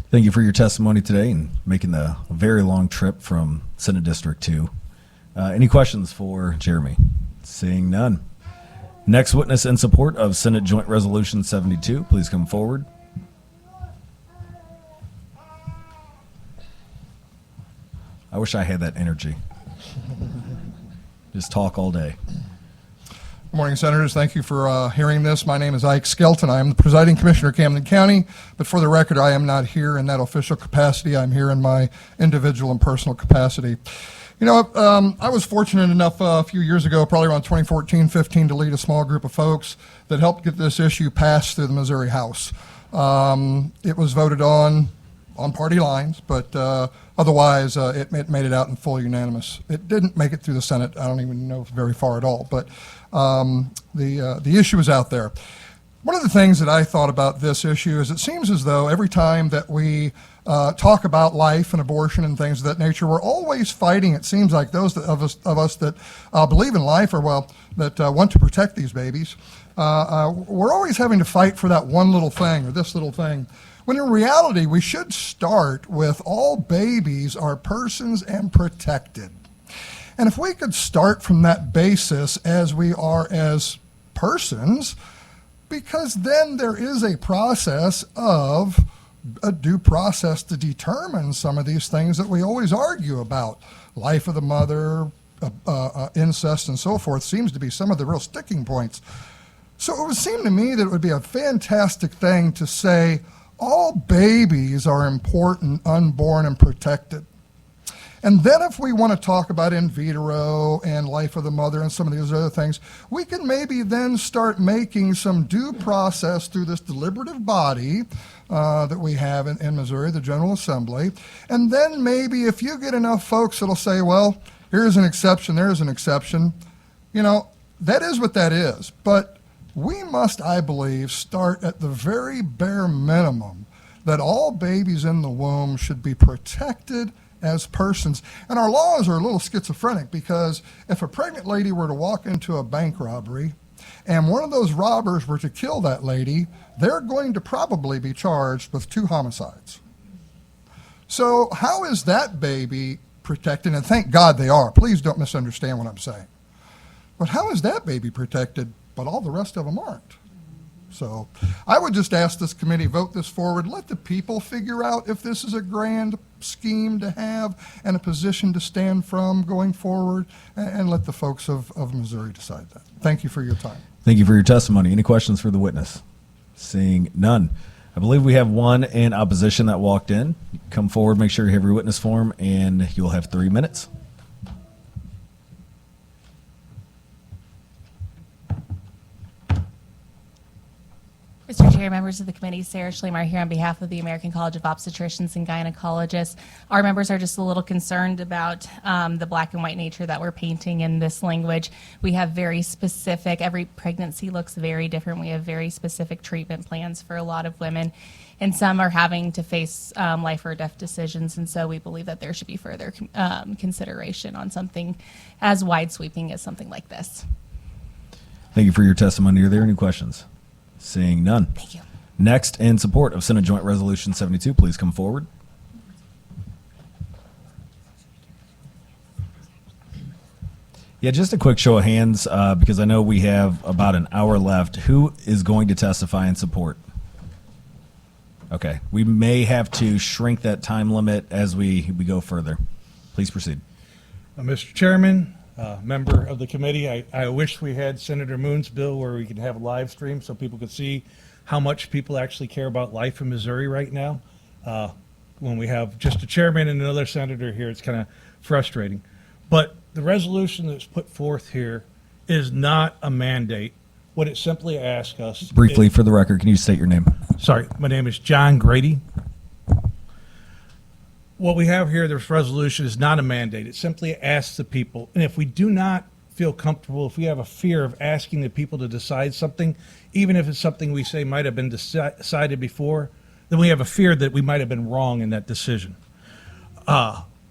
Speaker 1: Thank you for your testimony today and making the very long trip from Senate District 2. Any questions for Jeremy? Seeing none. Next witness in support of Senate Joint Resolution 72, please come forward. I wish I had that energy. Just talk all day.
Speaker 11: Good morning, Senators. Thank you for hearing this. My name is Ike Skelton. I am the presiding commissioner of Camden County, but for the record, I am not here in that official capacity. I'm here in my individual and personal capacity. You know, I was fortunate enough a few years ago, probably around 2014-15, to lead a small group of folks that helped get this issue passed through the Missouri House. It was voted on party lines, but otherwise it made it out in full unanimous. It didn't make it through the Senate. I don't even know if very far at all, but the issue is out there. One of the things that I thought about this issue is it seems as though every time that we talk about life and abortion and things of that nature, we're always fighting. It seems like those of us that believe in life or that want to protect these babies. we're always having to fight for that one little thing or this little thing, when in reality we should start with all babies are persons and protected. And if we could start from that basis as we are as persons, because then there is a process of a due process to determine some of these things that we always argue about. Life of the mother, incest, and so forth seems to be some of the real sticking points. So it would seem to me that it would be a fantastic thing to say all babies are important, unborn, and protected. And then if we want to talk about in vitro and life of the mother and some of these other things, we can maybe then start making some due process through this deliberative body that we have in Missouri, the General Assembly. And then maybe if you get enough folks that'll say, well, here's an exception, there's an exception, you know, that is what that is. But we must, I believe, start at the very bare minimum that all babies in the womb should be protected as persons. And our laws are a little schizophrenic, because if a pregnant lady were to walk into a bank robbery and one of those robbers were to kill that lady, they're going to probably be charged with 2 homicides. So how is that baby protected? And thank God they are. Please don't misunderstand what I'm saying. But how is that baby protected, but all the rest of them aren't? So I would just ask this committee, vote this forward. Let the people figure out if this is a grand scheme to have and a position to stand from going forward, and let the folks of Missouri decide that. Thank you for your time.
Speaker 1: Thank you for your testimony. Any questions for the witness? Seeing none. I believe we have one in opposition that walked in. Come forward, make sure you have your witness form, and you'll have 3 minutes.
Speaker 12: Mr. Chair, members of the committee, Sarah Schlemer here on behalf of the American College of Obstetricians and Gynecologists. Our members are just a little concerned about the black and white nature that we're painting in this language. We have very specific, every pregnancy looks very different. We have very specific treatment plans for a lot of women, and some are having to face life or death decisions, and so we believe that there should be further consideration on something as wide sweeping as something like this.
Speaker 1: Thank you for your testimony. Are there any questions? Seeing none.
Speaker 12: Thank you.
Speaker 1: Next, in support of Senate Joint Resolution 72, please come forward. Yeah, just a quick show of hands, because I know we have about an hour left. Who is going to testify in support? Okay, we may have to shrink that time limit as we go further. Please proceed.
Speaker 13: Mr. Chairman, member of the committee, I wish we had Senator Moon's bill where we could have a live stream so people could see how much people actually care about life in Missouri right now. When we have just a chairman and another senator here, it's kind of frustrating. But the resolution that's put forth here is not a mandate. What it simply asks us...
Speaker 1: Briefly, for the record, can you state your name?
Speaker 13: Sorry, my name is John Grady. What we have here, this resolution, is not a mandate. It simply asks the people, and if we do not feel comfortable, if we have a fear of asking the people to decide something, even if it's something we say might have been decided before, then we have a fear that we might have been wrong in that decision.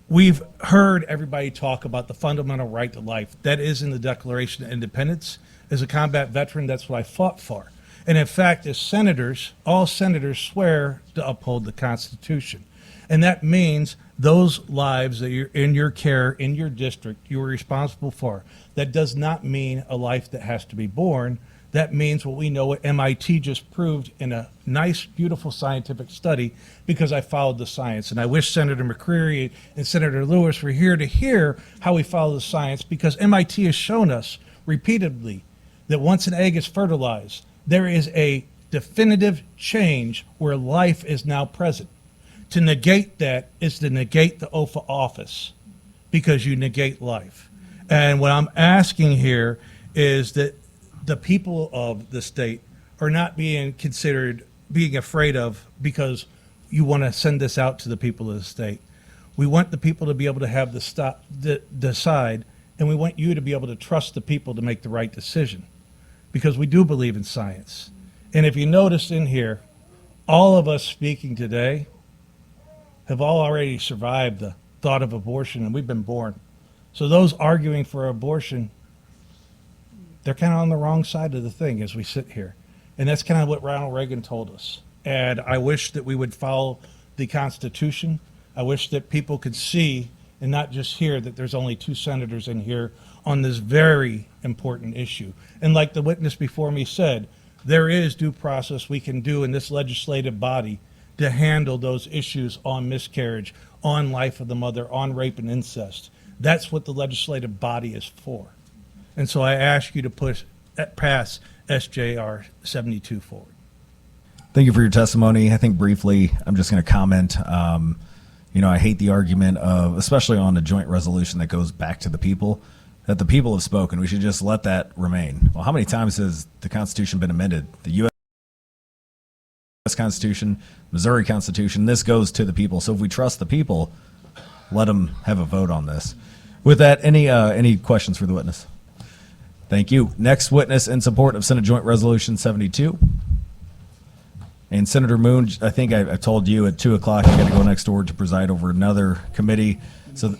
Speaker 13: We've heard everybody talk about the fundamental right to life. That is in the Declaration of Independence. As a combat veteran, that's what I fought for. And in fact, as senators, all senators swear to uphold the Constitution. And that means those lives that you're in your care, in your district, you are responsible for. That does not mean a life that has to be born. That means what we know what MIT just proved in a nice, beautiful scientific study, because I followed the science. And I wish Senator McCreary and Senator Lewis were here to hear how we follow the science, because MIT has shown us repeatedly that once an egg is fertilized, there is a definitive change where life is now present. To negate that is to negate the oath of office, because you negate life. And what I'm asking here is that the people of the state are not being afraid of, because you want to send this out to the people of the state. We want the people to be able to have decide, and we want you to be able to trust the people to make the right decision, because we do believe in science. And if you notice in here, all of us speaking today have all already survived the thought of abortion, and we've been born. So those arguing for abortion they're kind of on the wrong side of the thing as we sit here. And that's kind of what Ronald Reagan told us. And I wish that we would follow the Constitution. I wish that people could see and not just hear that there's only 2 senators in here on this very important issue. And like the witness before me said, there is due process we can do in this legislative body to handle those issues on miscarriage, on life of the mother, on rape and incest. That's what the legislative body is for. And so I ask you to pass SJR 72 forward.
Speaker 1: Thank you for your testimony. I think briefly, I'm just going to comment. I hate the argument of, especially on a joint resolution that goes back to the people, that the people have spoken. We should just let that remain. Well, how many times has the Constitution been amended? The U.S. Constitution, Missouri Constitution, this goes to the people. So if we trust the people, let them have a vote on this. With that, any questions for the witness? Thank you. Next witness in support of Senate Joint Resolution 72. And Senator Moon, I think I told you at 2 o'clock you got to go next door to preside over another committee. So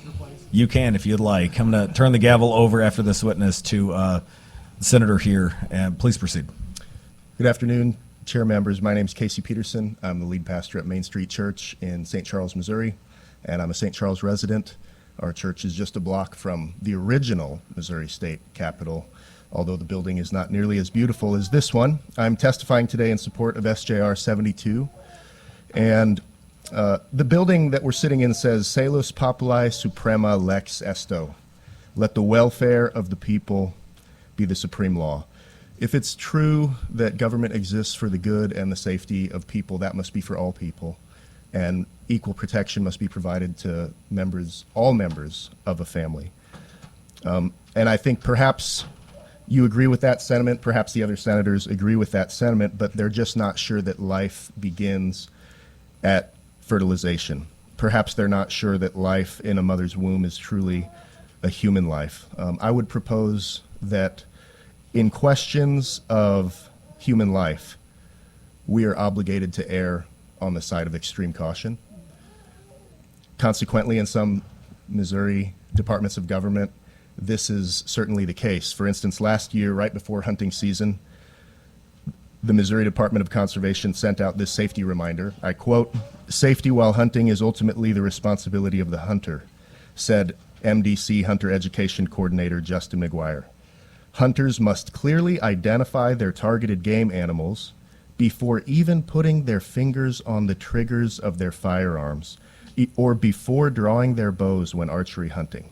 Speaker 1: you can if you'd like. I'm going to turn the gavel over after this witness to the senator here. And please proceed.
Speaker 14: Good afternoon, chair members. My name is Casey Peterson. I'm the lead pastor at Main Street Church in St. Charles, Missouri, and I'm a St. Charles resident. Our church is just a block from the original Missouri State Capitol. Although the building is not nearly as beautiful as this one, I'm testifying today in support of SJR 72. And the building that we're sitting in says, Salus Populi Suprema Lex Esto. Let the welfare of the people be the supreme law. If it's true that government exists for the good and the safety of people, that must be for all people. And equal protection must be provided to all members of a family. And I think perhaps you agree with that sentiment, perhaps the other senators agree with that sentiment, but they're just not sure that life begins at fertilization. Perhaps they're not sure that life in a mother's womb is truly a human life. I would propose that in questions of human life, we are obligated to err on the side of extreme caution. Consequently, in some Missouri departments of government, this is certainly the case. For instance, last year, right before hunting season, the Missouri Department of Conservation sent out this safety reminder. I quote, "Safety while hunting is ultimately the responsibility of the hunter," said MDC Hunter Education Coordinator Justin McGuire. Hunters must clearly identify their targeted game animals before even putting their fingers on the triggers of their firearms or before drawing their bows when archery hunting.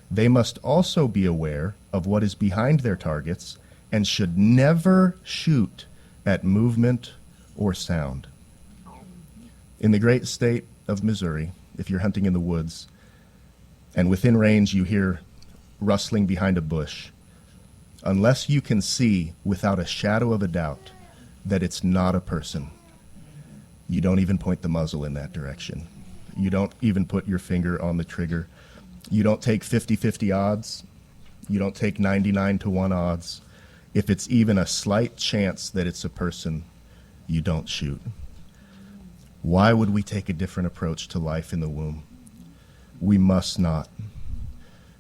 Speaker 14: They must also be aware of what is behind their targets and should never shoot at movement or sound. In the great state of Missouri, if you're hunting in the woods and within range you hear rustling behind a bush, unless you can see without a shadow of a doubt that it's not a person, you don't even point the muzzle in that direction. You don't even put your finger on the trigger. You don't take 50-50 odds. You don't take 99-1 odds. If it's even a slight chance that it's a person, you don't shoot. Why would we take a different approach to life in the womb? We must not.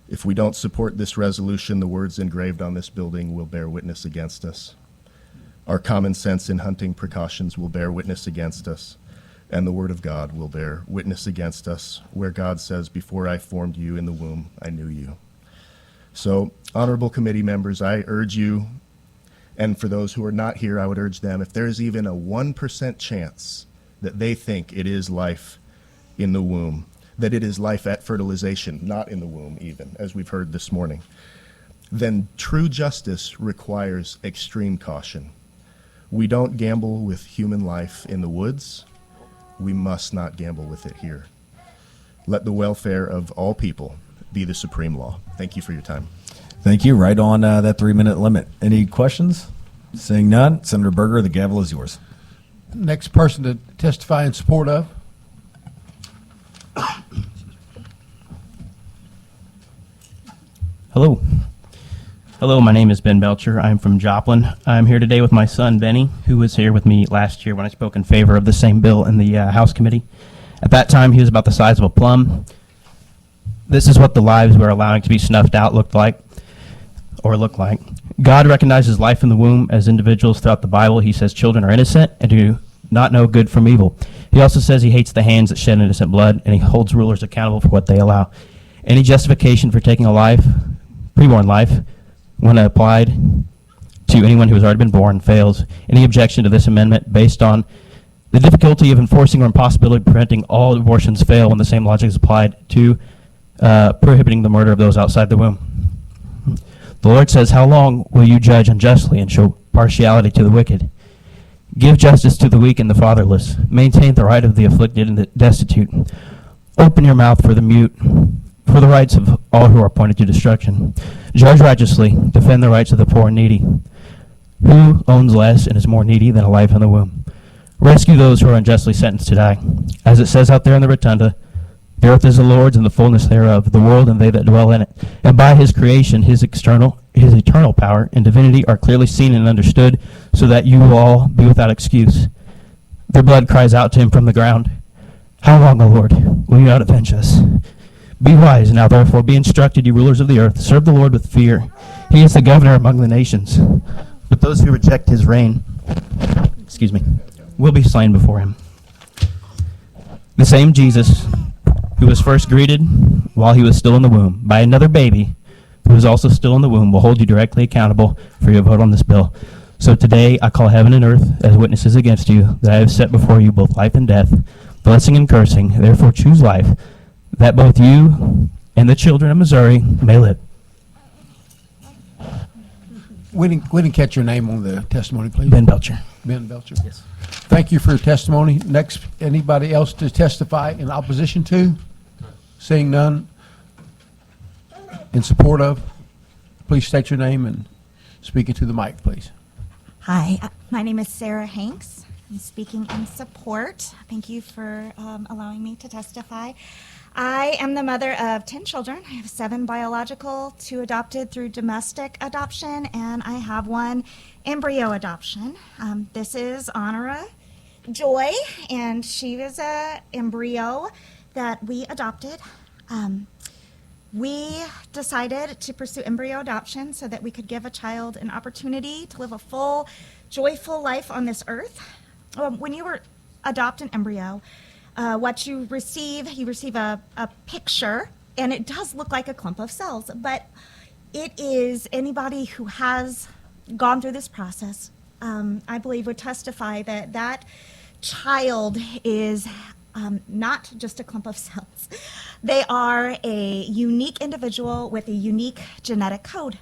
Speaker 14: If we don't support this resolution, the words engraved on this building will bear witness against us. Our common sense in hunting precautions will bear witness against us. And the word of God will bear witness against us, where God says, "Before I formed you in the womb, I knew you." So, honorable committee members, I urge you, and for those who are not here, I would urge them, if there is even a 1% chance that they think it is life in the womb, that it is life at fertilization, not in the womb even, as we've heard this morning, then true justice requires extreme caution. We don't gamble with human life in the woods. We must not gamble with it here. Let the welfare of all people be the supreme law. Thank you for your time.
Speaker 1: Thank you. Right on that 3-minute limit. Any questions? Seeing none, Senator Berger, the gavel is yours.
Speaker 15: Next person to testify in support of.
Speaker 16: Hello. Hello, my name is Ben Belcher. I'm from Joplin. I'm here today with my son, Benny, who was here with me last year when I spoke in favor of the same bill in the House committee. At that time, he was about the size of a plum. This is what the lives we're allowing to be snuffed out look like. God recognizes life in the womb as individuals throughout the Bible. He says children are innocent and do not know good from evil. He also says he hates the hands that shed innocent blood, and he holds rulers accountable for what they allow. Any justification for taking a life, preborn life, when applied to anyone who has already been born, fails. Any objection to this amendment based on the difficulty of enforcing or impossibility of preventing all abortions fail when the same logic is applied to prohibiting the murder of those outside the womb. The Lord says, how long will you judge unjustly and show partiality to the wicked? Give justice to the weak and the fatherless. Maintain the right of the afflicted and the destitute. Open your mouth for the mute, for the rights of all who are appointed to destruction. Judge righteously. Defend the rights of the poor and needy. Who owns less and is more needy than a life in the womb? Rescue those who are unjustly sentenced to die. As it says out there in the rotunda, the earth is the Lord's and the fullness thereof, the world and they that dwell in it. And by his creation, his eternal power and divinity are clearly seen and understood, so that you will all be without excuse. Their blood cries out to him from the ground. How long, O Lord, will you not avenge us? Be wise now, therefore, be instructed, you rulers of the earth. Serve the Lord with fear. He is the governor among the nations. But those who reject his reign, will be slain before him. The same Jesus who was first greeted while he was still in the womb by another baby who is also still in the womb will hold you directly accountable for your vote on this bill. So today I call heaven and earth as witnesses against you that I have set before you both life and death, blessing and cursing. Therefore choose life, that both you and the children of Missouri may live.
Speaker 15: We didn't catch your name on the testimony, please.
Speaker 16: Ben Belcher.
Speaker 15: Ben Belcher.
Speaker 16: Yes.
Speaker 15: Thank you for your testimony. Next, anybody else to testify in opposition to? Seeing none, in support of? Please state your name and speak into the mic, please.
Speaker 17: Hi, my name is Sarah Hanks. I'm speaking in support. Thank you for allowing me to testify. I am the mother of 10 children. I have 7 biological, 2 adopted through domestic adoption, and I have 1 embryo adoption. This is Honora Joy, and she was an embryo that we adopted. We decided to pursue embryo adoption so that we could give a child an opportunity to live a full, joyful life on this earth. When you adopt an embryo, what you receive a picture, and it does look like a clump of cells, but it is anybody who has gone through this process, I believe, would testify that that child is not just a clump of cells. They are a unique individual with a unique genetic code.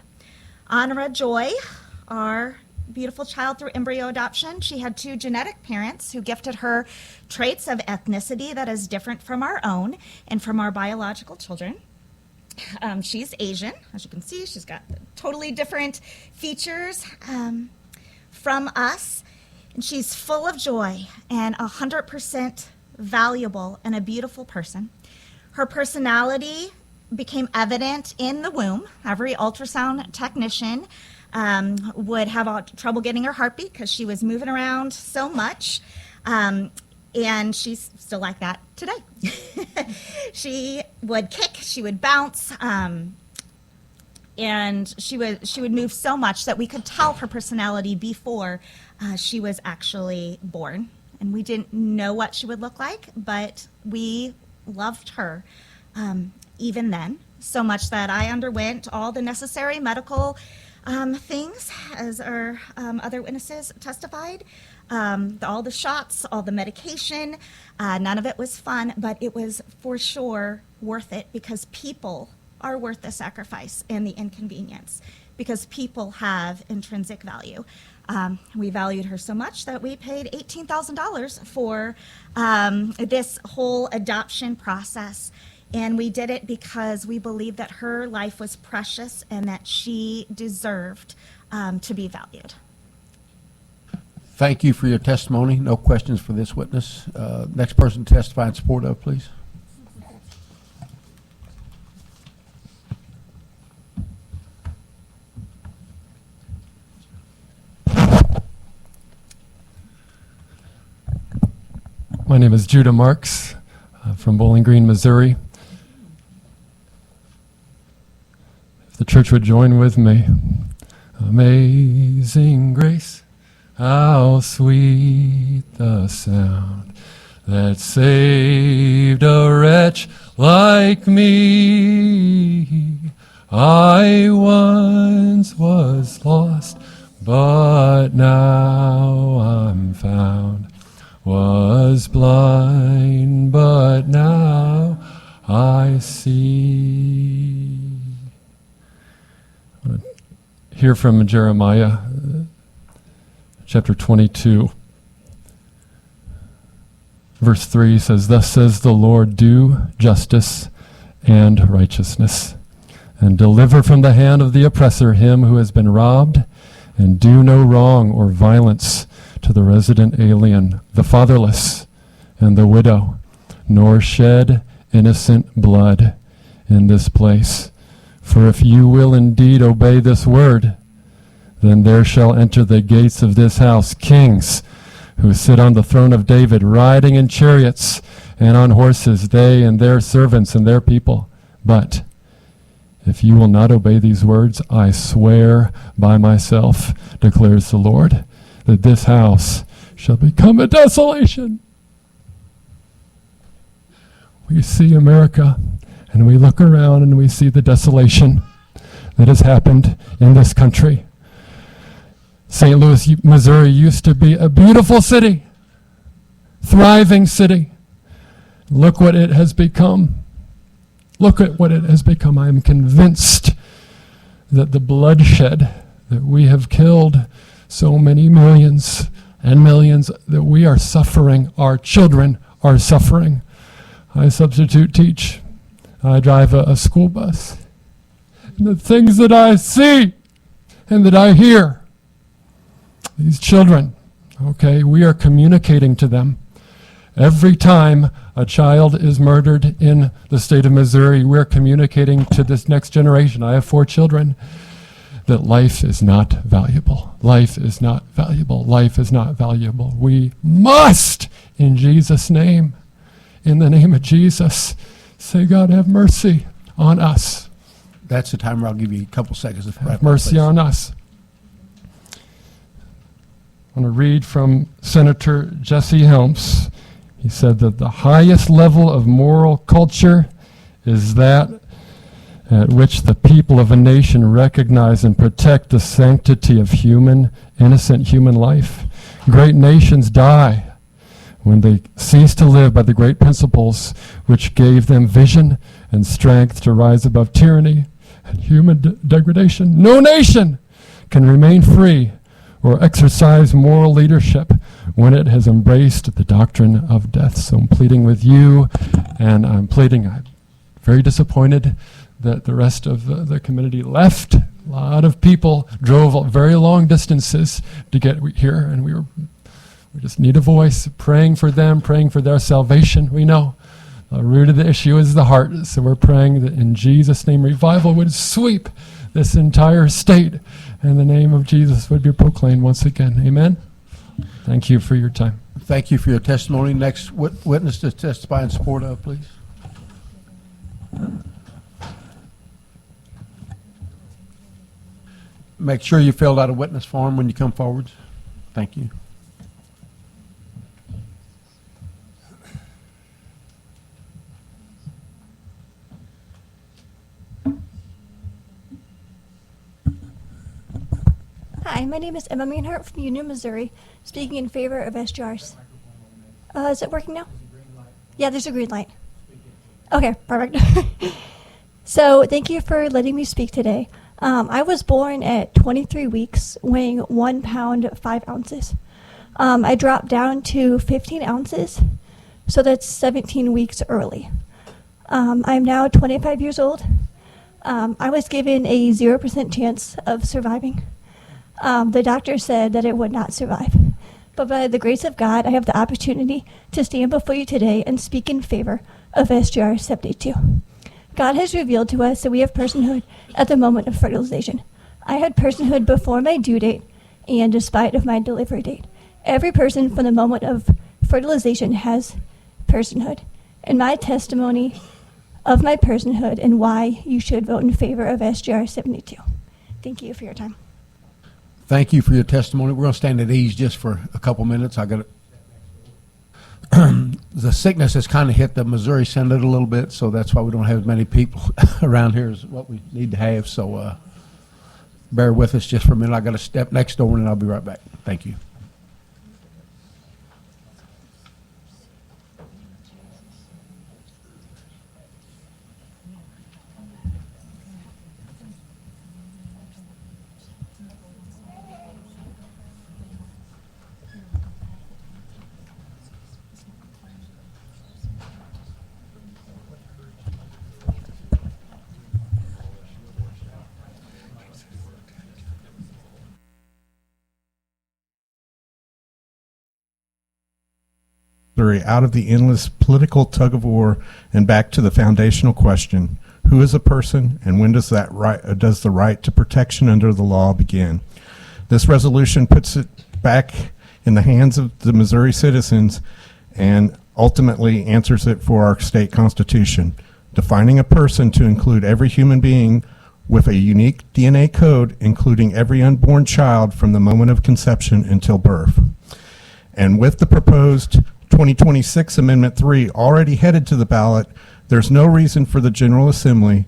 Speaker 17: Honora Joy, our beautiful child through embryo adoption, she had 2 genetic parents who gifted her traits of ethnicity that is different from our own and from our biological children. She's Asian, as you can see. She's got totally different features from us, and she's full of joy and 100% valuable and a beautiful person. Her personality became evident in the womb. Every ultrasound technician would have trouble getting her heartbeat because she was moving around so much, and she's still like that today. She would kick, she would bounce, and she would move so much that we could tell her personality before she was actually born. And we didn't know what she would look like, but we loved her even then, so much that I underwent all the necessary medical things, as our other witnesses testified. All the shots, all the medication, none of it was fun, but it was for sure worth it, because people are worth the sacrifice and the inconvenience, because people have intrinsic value. We valued her so much that we paid $18,000 for this whole adoption process. And we did it because we believed that her life was precious and that she deserved to be valued.
Speaker 15: Thank you for your testimony. No questions for this witness. Next person to testify in support of, please.
Speaker 18: My name is Judah Marks from Bowling Green, Missouri. If the church would join with me, Amazing grace, how sweet the sound that saved a wretch like me. I once was lost, but now I'm found. Was blind, but now I see. I want to hear from Jeremiah, chapter 22. Verse 3 says, "Thus says the Lord, do justice and righteousness, and deliver from the hand of the oppressor him who has been robbed, and do no wrong or violence to the resident alien, the fatherless, and the widow, nor shed innocent blood in this place. For if you will indeed obey this word, then there shall enter the gates of this house kings who sit on the throne of David, riding in chariots and on horses, they and their servants and their people. But if you will not obey these words, I swear by myself, declares the Lord, that this house shall become a desolation." We see America, and we look around and we see the desolation that has happened in this country. St. Louis, Missouri used to be a beautiful city, thriving city. Look what it has become. Look at what it has become. I am convinced that the bloodshed that we have killed so many millions and millions, that we are suffering. Our children are suffering. I substitute teach. I drive a school bus. And the things that I see and that I hear, these children, okay, we are communicating to them. Every time a child is murdered in the state of Missouri, we're communicating to this next generation. I have 4 children. That life is not valuable. Life is not valuable. Life is not valuable. We must, in Jesus' name, in the name of Jesus, say, God, have mercy on us.
Speaker 15: That's the time where I'll give you a couple seconds to wrap
Speaker 18: Have
Speaker 15: up,
Speaker 18: mercy
Speaker 15: please.
Speaker 18: on us. I want to read from Senator Jesse Helms. He said that the highest level of moral culture is that at which the people of a nation recognize and protect the sanctity of innocent human life. Great nations die when they cease to live by the great principles which gave them vision and strength to rise above tyranny and human degradation. No nation can remain free or exercise moral leadership when it has embraced the doctrine of death. So I'm pleading with you, and I'm very disappointed that the rest of the community left. A lot of people drove very long distances to get here, and we just need a voice, praying for them, praying for their salvation. We know the root of the issue is the heart, so we're praying that in Jesus' name revival would sweep this entire state, and the name of Jesus would be proclaimed once again. Amen. Thank you for your time.
Speaker 15: Thank you for your testimony. Next witness to testify in support of, please. Make sure you filled out a witness form when you come forward. Thank you.
Speaker 19: Hi, my name is Emma Mainhart from Union, Missouri, speaking in favor of SJRs. Is it working now? Yeah, there's a green light. Okay, perfect. So thank you for letting me speak today. I was born at 23 weeks, weighing 1 pound 5 ounces. I dropped down to 15 ounces, so that's 17 weeks early. I'm now 25 years old. I was given a 0% chance of surviving. The doctor said that it would not survive. But by the grace of God, I have the opportunity to stand before you today and speak in favor of SJR72. God has revealed to us that we have personhood at the moment of fertilization. I had personhood before my due date and despite of my delivery date. Every person from the moment of fertilization has personhood. And my testimony of my personhood and why you should vote in favor of SJR72. Thank you for your time.
Speaker 15: Thank you for your testimony. We're going to stand at ease just for a couple minutes. I got to. The sickness has kind of hit the Missouri Synod a little bit, so that's why we don't have as many people around here as what we need to have. So bear with us just for a minute. I got to step next door, and I'll be right back. Thank you.
Speaker 20: Out of the endless political tug of war and back to the foundational question: who is a person, and when does the right to protection under the law begin? This resolution puts it back in the hands of the Missouri citizens and ultimately answers it for our state constitution, defining a person to include every human being with a unique DNA code, including every unborn child from the moment of conception until birth. And with the proposed 2026 Amendment 3 already headed to the ballot, there's no reason for the General Assembly,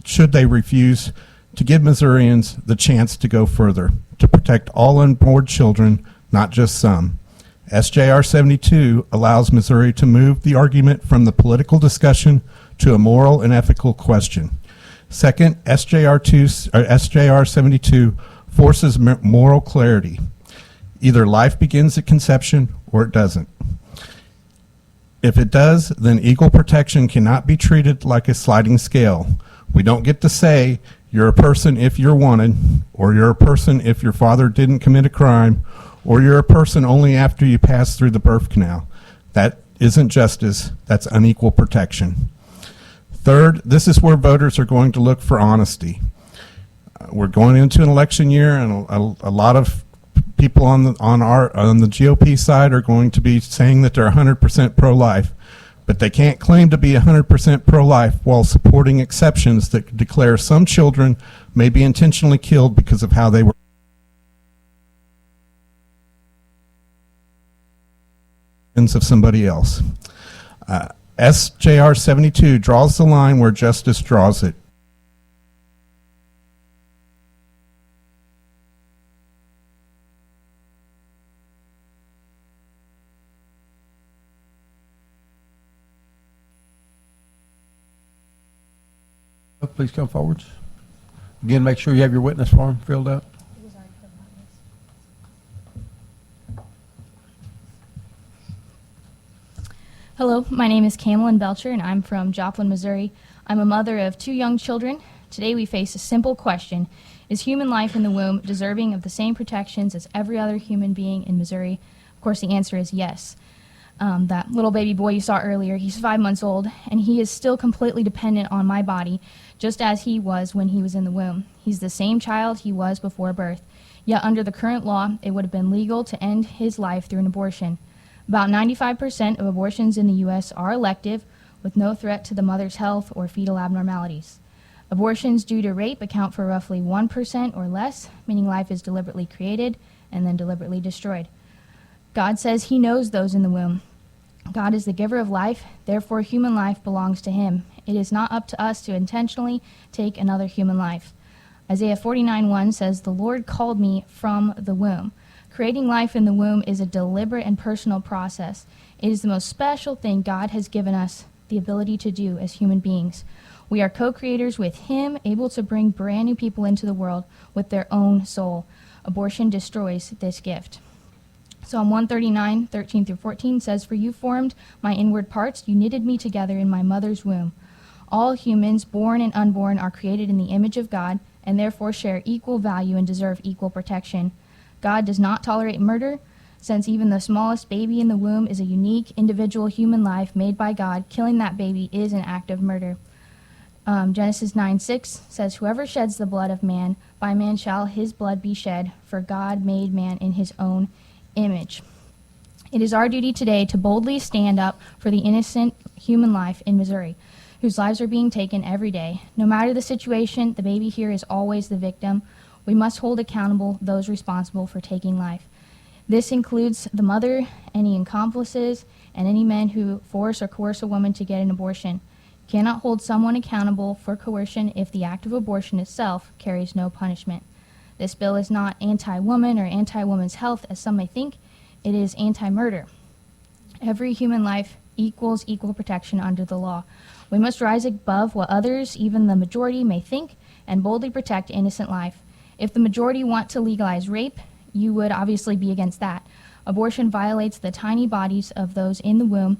Speaker 20: should they refuse to give Missourians the chance to go further, to protect all unborn children, not just some. SJR72 allows Missouri to move the argument from the political discussion to a moral and ethical question. Second, SJR72 forces moral clarity. Either life begins at conception or it doesn't. If it does, then equal protection cannot be treated like a sliding scale. We don't get to say you're a person if you're wanted, or you're a person if your father didn't commit a crime, or you're a person only after you pass through the birth canal. That isn't justice, that's unequal protection. Third, this is where voters are going to look for honesty. We're going into an election year, and a lot of people on the GOP side are going to be saying that they're 100% pro-life, but they can't claim to be 100% pro-life while supporting exceptions that declare some children may be intentionally killed because of how they were of somebody else. SJR 72 draws the line where justice draws it.
Speaker 15: Please come forward. Again, make sure you have your witness form filled out.
Speaker 21: Hello, my name is Camelin Belcher, and I'm from Joplin, Missouri. I'm a mother of 2 young children. Today we face a simple question: is human life in the womb deserving of the same protections as every other human being in Missouri? Of course, the answer is yes. That little baby boy you saw earlier, he's 5 months old, and he is still completely dependent on my body, just as he was when he was in the womb. He's the same child he was before birth. Yet under the current law, it would have been legal to end his life through an abortion. About 95% of abortions in the U.S. are elective, with no threat to the mother's health or fetal abnormalities. Abortions due to rape account for roughly 1% or less, meaning life is deliberately created and then deliberately destroyed. God says he knows those in the womb. God is the giver of life, therefore human life belongs to him. It is not up to us to intentionally take another human life. Isaiah 49:1 says, "The Lord called me from the womb." Creating life in the womb is a deliberate and personal process. It is the most special thing God has given us the ability to do as human beings. We are co-creators with him, able to bring brand new people into the world with their own soul. Abortion destroys this gift. Psalm 139:13-14 says, "For you formed my inward parts, you knitted me together in my mother's womb." All humans, born and unborn, are created in the image of God and therefore share equal value and deserve equal protection. God does not tolerate murder, since even the smallest baby in the womb is a unique individual human life made by God. Killing that baby is an act of murder. Genesis 9:6 says, "Whoever sheds the blood of man, by man shall his blood be shed, for God made man in his own image." It is our duty today to boldly stand up for the innocent human life in Missouri. whose lives are being taken every day. No matter the situation, the baby here is always the victim. We must hold accountable those responsible for taking life. This includes the mother, any accomplices, and any men who force or coerce a woman to get an abortion. Cannot hold someone accountable for coercion if the act of abortion itself carries no punishment. This bill is not anti-woman or anti-woman's health, as some may think. It is anti-murder. Every human life equals equal protection under the law. We must rise above what others, even the majority, may think, and boldly protect innocent life. If the majority want to legalize rape, you would obviously be against that. Abortion violates the tiny bodies of those in the womb.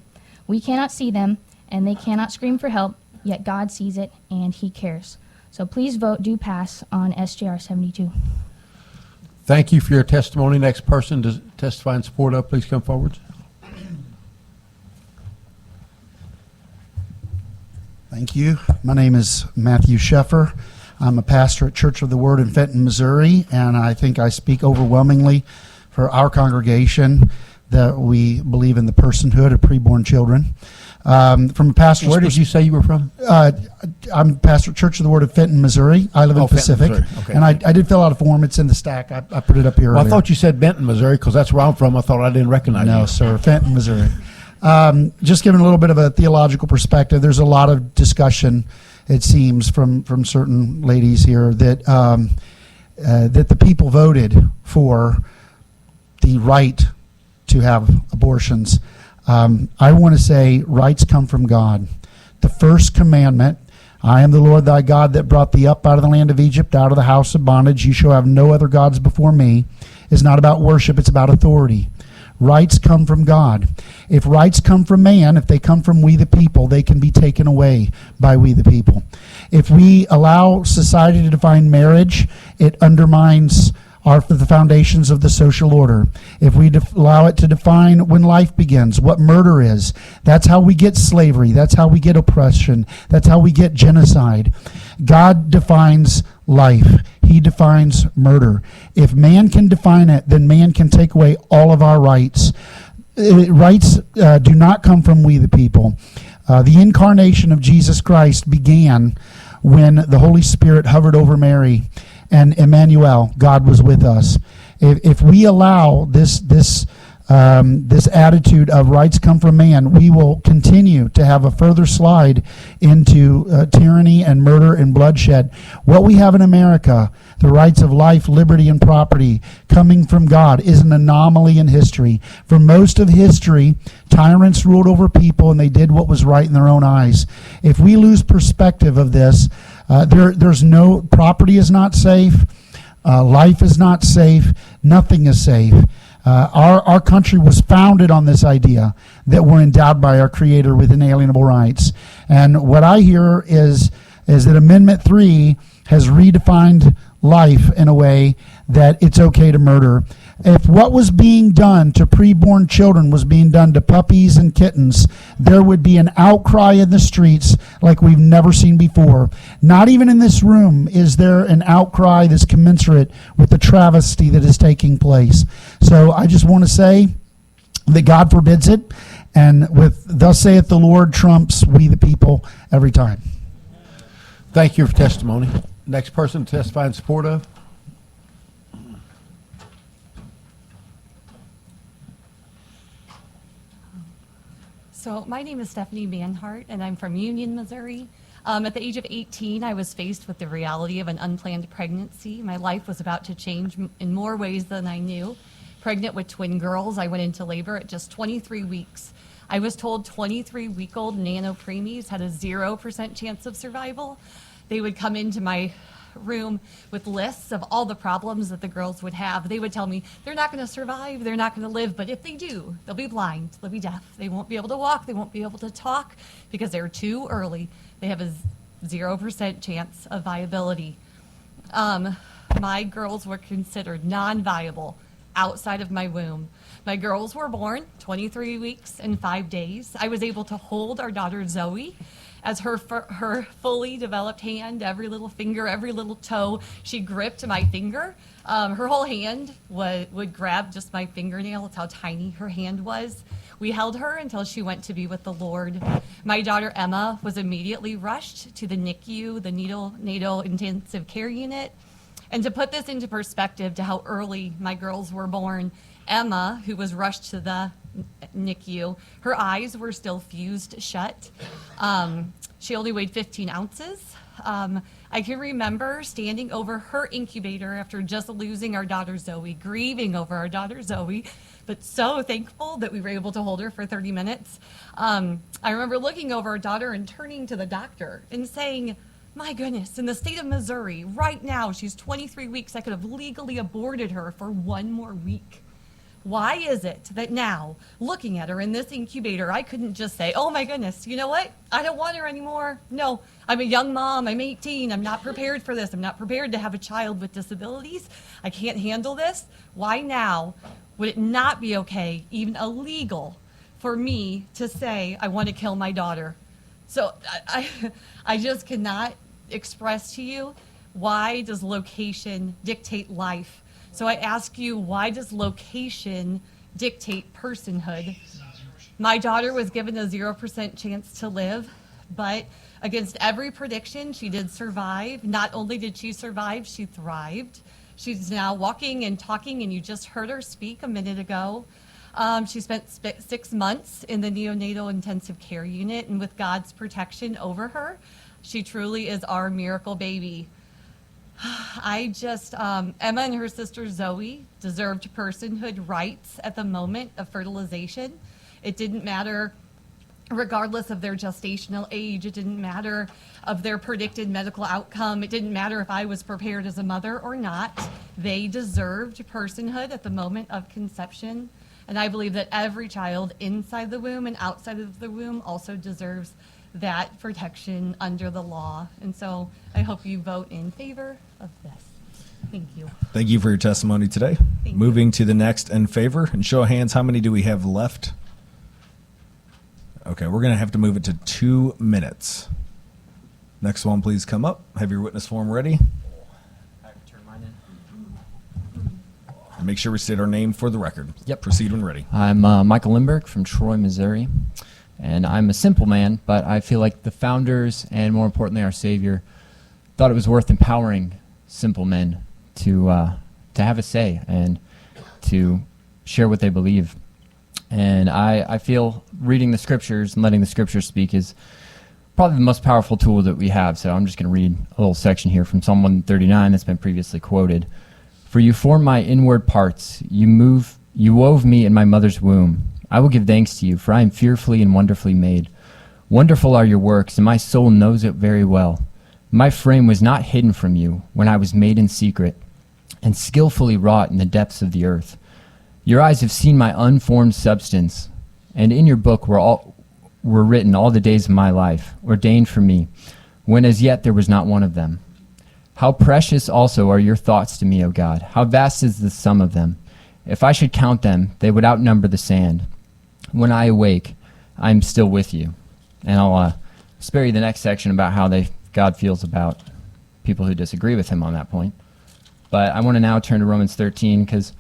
Speaker 21: We cannot see them, and they cannot scream for help, yet God sees it, and He cares. So please vote do pass on SJR 72.
Speaker 15: Thank you for your testimony. Next person to testify in support of, please come forward.
Speaker 3: Thank you. My name is Matthew Sheffer. I'm a pastor at Church of the Word in Fenton, Missouri, and I think I speak overwhelmingly for our congregation that we believe in the personhood of preborn children. From a pastor's
Speaker 15: Where did you say you were from?
Speaker 3: I'm pastor at Church of the Word of Fenton, Missouri. I live in
Speaker 15: Fenton,
Speaker 3: Pacific,
Speaker 15: Missouri. Okay.
Speaker 3: and I did fill out a form. It's in the stack. I put it up here
Speaker 15: Well,
Speaker 3: earlier.
Speaker 15: I thought you said Benton, Missouri, because that's where I'm from. I thought I didn't recognize you.
Speaker 3: No, sir, Fenton, Missouri. Just giving a little bit of a theological perspective, there's a lot of discussion, it seems, from certain ladies here that that the people voted for the right to have abortions. I want to say rights come from God. The first commandment, I am the Lord thy God that brought thee up out of the land of Egypt, out of the house of bondage. You shall have no other gods before me, is not about worship, it's about authority. Rights come from God. If rights come from man, if they come from we the people, they can be taken away by we the people. If we allow society to define marriage, it undermines the foundations of the social order. If we allow it to define when life begins, what murder is, that's how we get slavery, that's how we get oppression, that's how we get genocide. God defines life. He defines murder. If man can define it, then man can take away all of our rights. Rights do not come from we the people. The incarnation of Jesus Christ began when the Holy Spirit hovered over Mary, and Emmanuel, God was with us. If we allow this attitude of rights come from man, we will continue to have a further slide into tyranny and murder and bloodshed. What we have in America, the rights of life, liberty, and property coming from God, is an anomaly in history. For most of history, tyrants ruled over people and they did what was right in their own eyes. If we lose perspective of this, there's no, property is not safe, life is not safe, nothing is safe. Our country was founded on this idea that we're endowed by our Creator with inalienable rights. And what I hear is that Amendment 3 has redefined life in a way that it's okay to murder. If what was being done to preborn children was being done to puppies and kittens, there would be an outcry in the streets like we've never seen before. Not even in this room is there an outcry that's commensurate with the travesty that is taking place. So I just want to say that God forbids it, and with thus saith the Lord trumps we the people every time.
Speaker 15: Thank you for testimony. Next person to testify in support of.
Speaker 22: So my name is Stephanie Manhart, and I'm from Union, Missouri. At the age of 18, I was faced with the reality of an unplanned pregnancy. My life was about to change in more ways than I knew. Pregnant with twin girls, I went into labor at just 23 weeks. I was told 23-week-old nano-preemies had a 0% chance of survival. They would come into my room with lists of all the problems that the girls would have. They would tell me they're not going to survive, they're not going to live, but if they do, they'll be blind, they'll be deaf, they won't be able to walk, they won't be able to talk because they're too early. They have a 0% chance of viability. My girls were considered non-viable outside of my womb. My girls were born 23 weeks and 5 days. I was able to hold our daughter Zoe as her fully developed hand, every little finger, every little toe, she gripped my finger. Her whole hand would grab just my fingernail. That's how tiny her hand was. We held her until she went to be with the Lord. My daughter Emma was immediately rushed to the NICU, the neonatal intensive care unit. And to put this into perspective to how early my girls were born, Emma, who was rushed to the NICU, her eyes were still fused shut. She only weighed 15 ounces. I can remember standing over her incubator after just losing our daughter Zoe, grieving over our daughter Zoe, but so thankful that we were able to hold her for 30 minutes. I remember looking over our daughter and turning to the doctor and saying, my goodness, in the state of Missouri, right now, she's 23 weeks. I could have legally aborted her for 1 more week. Why is it that now, looking at her in this incubator, I couldn't just say, oh my goodness, you know what? I don't want her anymore. No, I'm a young mom. I'm 18. I'm not prepared for this. I'm not prepared to have a child with disabilities. I can't handle this. Why now would it not be okay, even illegal, for me to say I want to kill my daughter? So I just cannot express to you, why does location dictate life? So I ask you, why does location dictate personhood? My daughter was given a 0% chance to live, but against every prediction, she did survive. Not only did she survive, she thrived. She's now walking and talking, and you just heard her speak a minute ago. She spent 6 months in the neonatal intensive care unit, and with God's protection over her, she truly is our miracle baby. Emma and her sister Zoe deserved personhood rights at the moment of fertilization. It didn't matter, regardless of their gestational age. It didn't matter of their predicted medical outcome. It didn't matter if I was prepared as a mother or not. They deserved personhood at the moment of conception. And I believe that every child inside the womb and outside of the womb also deserves that protection under the law. And so I hope you vote in favor of this. Thank you.
Speaker 1: Thank you for your testimony today. Moving to the next in favor, and show of hands, how many do we have left? Okay, we're going to have to move it to 2 minutes. Next one, please come up. Have your witness form ready. And make sure we state our name for the record.
Speaker 2: Yep.
Speaker 1: Proceed when ready.
Speaker 2: I'm Michael Lindbergh from Troy, Missouri, and I'm a simple man, but I feel like the founders and more importantly our Savior thought it was worth empowering simple men to have a say and to share what they believe. And I feel reading the scriptures and letting the scriptures speak is probably the most powerful tool that we have. So I'm just going to read a little section here from Psalm 139 that's been previously quoted. For you formed my inward parts, you wove me in my mother's womb. I will give thanks to you, for I am fearfully and wonderfully made. Wonderful are your works, and my soul knows it very well. My frame was not hidden from you when I was made in secret and skillfully wrought in the depths of the earth. Your eyes have seen my unformed substance, and in your book were written all the days of my life, ordained for me, when as yet there was not one of them. How precious also are your thoughts to me, O God. How vast is the sum of them. If I should count them, they would outnumber the sand. When I awake, I am still with you. And I'll spare you the next section about how God feels about people who disagree with him on that point. But I want to now turn to Romans 13, because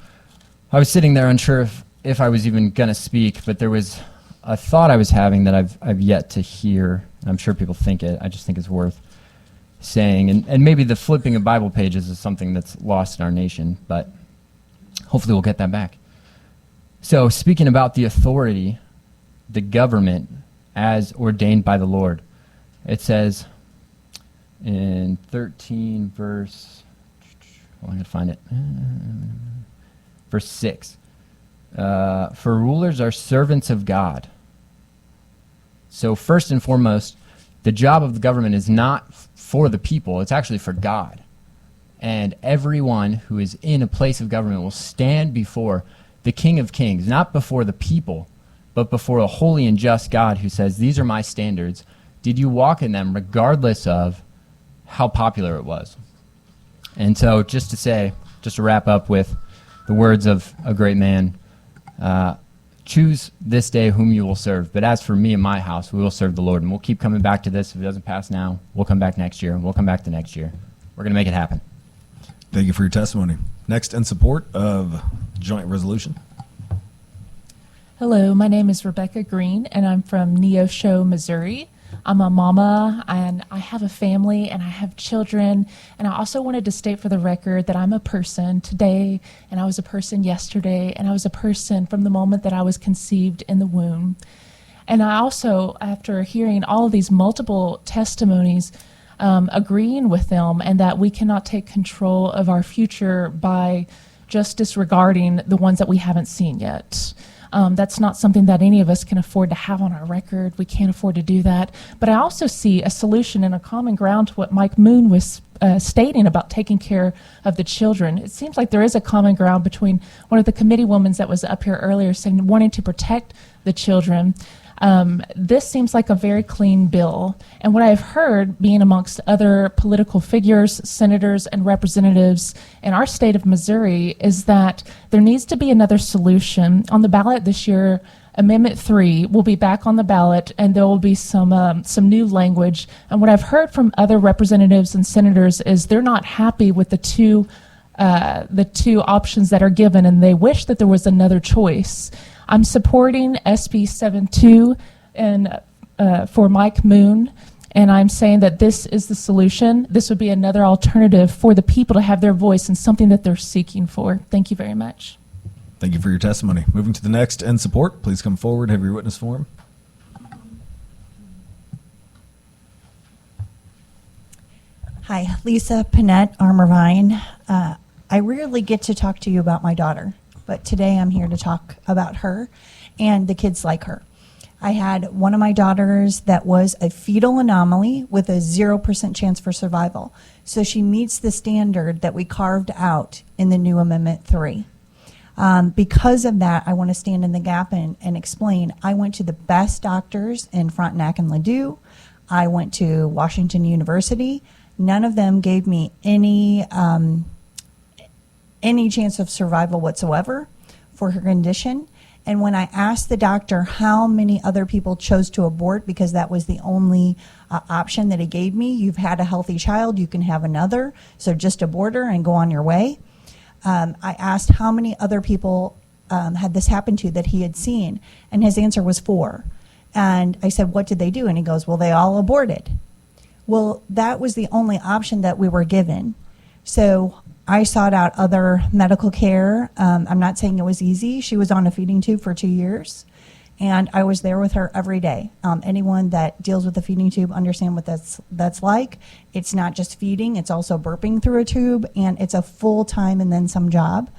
Speaker 2: I was sitting there unsure if I was even going to speak, but there was a thought I was having that I've yet to hear. I'm sure people think it. I just think it's worth saying. And maybe the flipping of Bible pages is something that's lost in our nation, but hopefully we'll get that back. So speaking about the authority, the government as ordained by the Lord, it says in 13 verse, I'm going to find it, verse 6, for rulers are servants of God. So first and foremost, the job of the government is not for the people, it's actually for God. And everyone who is in a place of government will stand before the King of Kings, not before the people, but before a holy and just God who says, these are my standards. Did you walk in them regardless of how popular it was? And so just to wrap up with the words of a great man, choose this day whom you will serve. But as for me and my house, we will serve the Lord. And we'll keep coming back to this. If it doesn't pass now, we'll come back next year. We'll come back the next year. We're going to make it happen.
Speaker 1: Thank you for your testimony. Next, in support of joint resolution.
Speaker 4: Hello, my name is Rebecca Green, and I'm from Neosho, Missouri. I'm a mama, and I have a family, and I have children, and I also wanted to state for the record that I'm a person today, and I was a person yesterday, and I was a person from the moment that I was conceived in the womb. And I also, after hearing all of these multiple testimonies, agreeing with them, and that we cannot take control of our future by just disregarding the ones that we haven't seen yet. That's not something that any of us can afford to have on our record. We can't afford to do that. But I also see a solution and a common ground to what Mike Moon was stating about taking care of the children. It seems like there is a common ground between one of the committee women that was up here earlier saying wanting to protect the children. This seems like a very clean bill. And what I've heard, being amongst other political figures, senators, and representatives in our state of Missouri, is that there needs to be another solution. On the ballot this year, Amendment 3 will be back on the ballot, and there will be some new language. And what I've heard from other representatives and senators is they're not happy with the two options that are given, and they wish that there was another choice. I'm supporting SB72 and for Mike Moon, and I'm saying that this is the solution. This would be another alternative for the people to have their voice and something that they're seeking for. Thank you very much.
Speaker 1: Thank you for your testimony. Moving to the next in support, please come forward, have your witness form.
Speaker 6: Hi, Lisa Panette, Armorvine. I rarely get to talk to you about my daughter, but today I'm here to talk about her and the kids like her. I had one of my daughters that was a fetal anomaly with a 0% chance for survival. So she meets the standard that we carved out in the new Amendment 3. Because of that, I want to stand in the gap and explain. I went to the best doctors in Frontenac and Ladue. I went to Washington University. None of them gave me any chance of survival whatsoever for her condition. And when I asked the doctor how many other people chose to abort, because that was the only option that he gave me, you've had a healthy child, you can have another, so just abort her and go on your way. I asked how many other people had this happen to that he had seen, and his answer was 4. And I said, what did they do? And he goes, well, they all aborted. Well, that was the only option that we were given. So I sought out other medical care. I'm not saying it was easy. She was on a feeding tube for 2 years, and I was there with her every day. Anyone that deals with a feeding tube understand what that's like. It's not just feeding, it's also burping through a tube, and it's a full-time and then some job.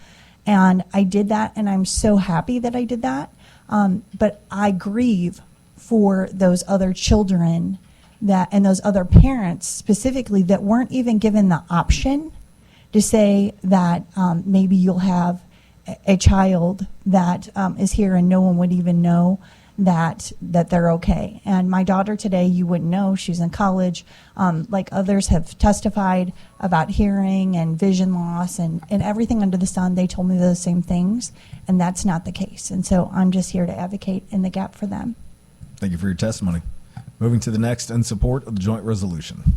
Speaker 6: And I did that, and I'm so happy that I did that. But I grieve for those other children and those other parents specifically that weren't even given the option to say that maybe you'll have a child that is here and no one would even know that they're okay. And my daughter today, you wouldn't know, she's in college. Like others have testified about hearing and vision loss and everything under the sun, they told me those same things, and that's not the case. And so I'm just here to advocate in the gap for them.
Speaker 1: Thank you for your testimony. Moving to the next in support of the joint resolution.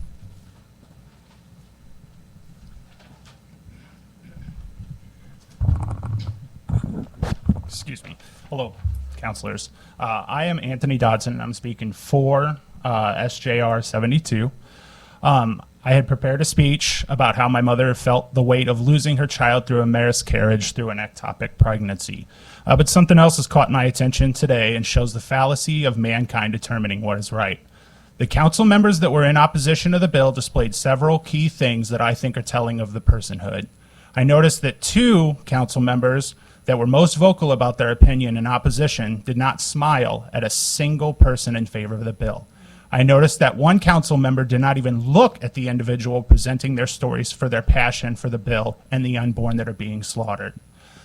Speaker 23: Excuse me. Hello, counselors. I am Anthony Dodson, and I'm speaking for SJR72. I had prepared a speech about how my mother felt the weight of losing her child through a miscarriage through an ectopic pregnancy. But something else has caught my attention today and shows the fallacy of mankind determining what is right. The council members that were in opposition to the bill displayed several key things that I think are telling of the personhood. I noticed that 2 council members that were most vocal about their opinion in opposition did not smile at a single person in favor of the bill. I noticed that 1 council member did not even look at the individual presenting their stories for their passion for the bill and the unborn that are being slaughtered.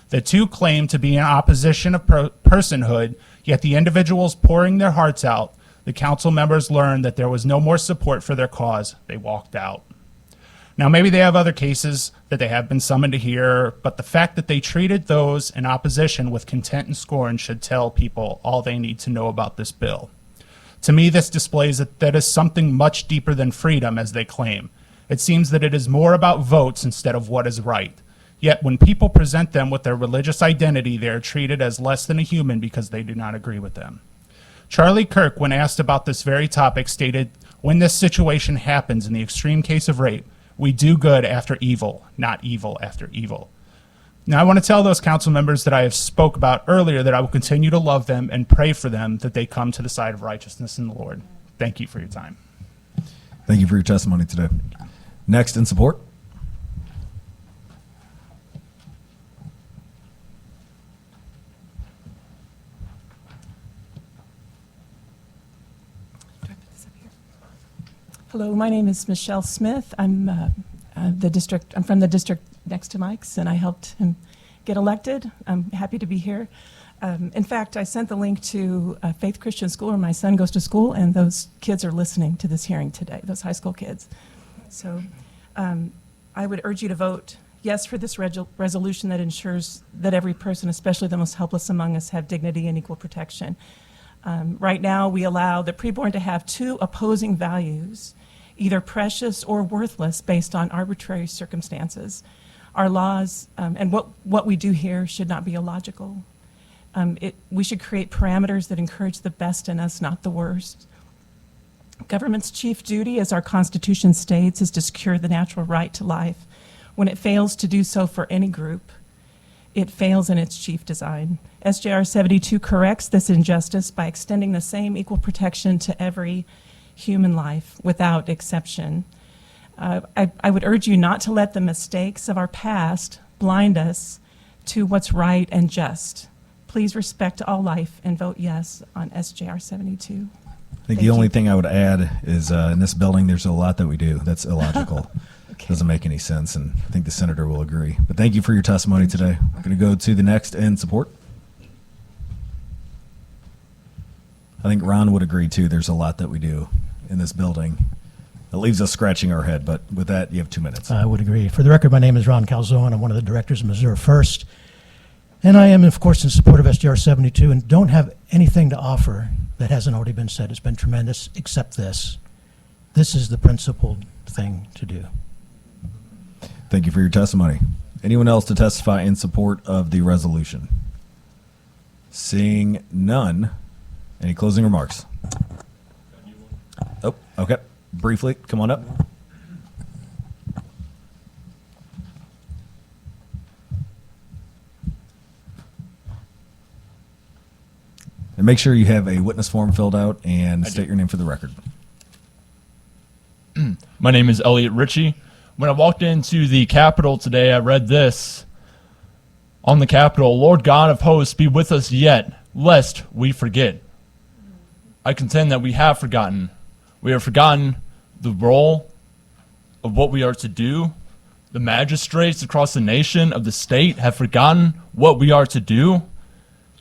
Speaker 23: The 2 claimed to be in opposition of personhood, yet the individuals pouring their hearts out, the council members learned that there was no more support for their cause. They walked out. Now, maybe they have other cases that they have been summoned to hear, but the fact that they treated those in opposition with contempt and scorn should tell people all they need to know about this bill. To me, this displays that is something much deeper than freedom, as they claim. It seems that it is more about votes instead of what is right. Yet when people present them with their religious identity, they are treated as less than a human because they do not agree with them. Charlie Kirk, when asked about this very topic, stated, "When this situation happens in the extreme case of rape, we do good after evil, not evil after evil." Now, I want to tell those council members that I have spoke about earlier that I will continue to love them and pray for them that they come to the side of righteousness in the Lord. Thank you for your time.
Speaker 1: Thank you for your testimony today. Next in support.
Speaker 7: Hello, my name is Michelle Smith. I'm from the district next to Mike's, and I helped him get elected. I'm happy to be here. In fact, I sent the link to Faith Christian School where my son goes to school, and those kids are listening to this hearing today, those high school kids. So I would urge you to vote yes for this resolution that ensures that every person, especially the most helpless among us, have dignity and equal protection. Right now, we allow the preborn to have two opposing values, either precious or worthless based on arbitrary circumstances. Our laws and what we do here should not be illogical. We should create parameters that encourage the best in us, not the worst. Government's chief duty, as our Constitution states, is to secure the natural right to life. When it fails to do so for any group, it fails in its chief design. SJR72 corrects this injustice by extending the same equal protection to every human life without exception. I would urge you not to let the mistakes of our past blind us to what's right and just. Please respect all life and vote yes on SJR 72.
Speaker 1: I think the only thing I would add is in this building, there's a lot that we do that's illogical. Okay. Doesn't make any sense, and I think the senator will agree. But thank you for your testimony today. I'm going to go to the next in support. I think Ron would agree, too. There's a lot that we do in this building. It leaves us scratching our head, but with that, you have 2 minutes.
Speaker 8: I would agree. For the record, my name is Ron Calzone. I'm one of the directors of Missouri First. And I am, of course, in support of SJR 72 and don't have anything to offer that hasn't already been said. It's been tremendous, except this. This is the principled thing to do.
Speaker 1: Thank you for your testimony. Anyone else to testify in support of the resolution? Seeing none, any closing remarks? Oh, okay. Briefly, come on up. And make sure you have a witness form filled out and state your name for the record.
Speaker 9: My name is Elliot Ritchie. When I walked into the Capitol today, I read this on the Capitol: "Lord God of hosts, be with us yet, lest we forget." I contend that we have forgotten. We have forgotten the role of what we are to do. The magistrates across the nation of the state have forgotten what we are to do.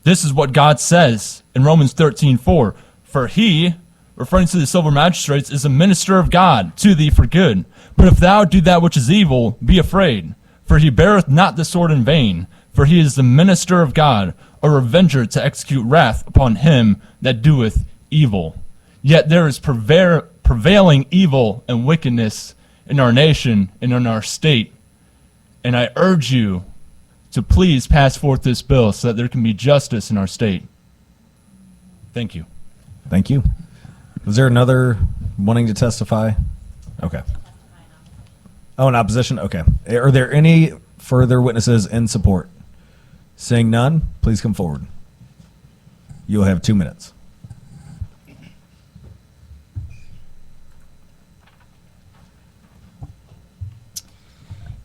Speaker 9: This is what God says in Romans 13:4. "For he," referring to the civil magistrates, "is a minister of God to thee for good. But if thou do that which is evil, be afraid. For he beareth not the sword in vain. For he is the minister of God, a revenger to execute wrath upon him that doeth evil." Yet there is prevailing evil and wickedness in our nation and in our state. And I urge you to please pass forth this bill so that there can be justice in our state. Thank you.
Speaker 1: Thank you. Was there another wanting to testify? Okay. Oh, in opposition? Okay. Are there any further witnesses in support? Seeing none, please come forward. You'll have 2 minutes.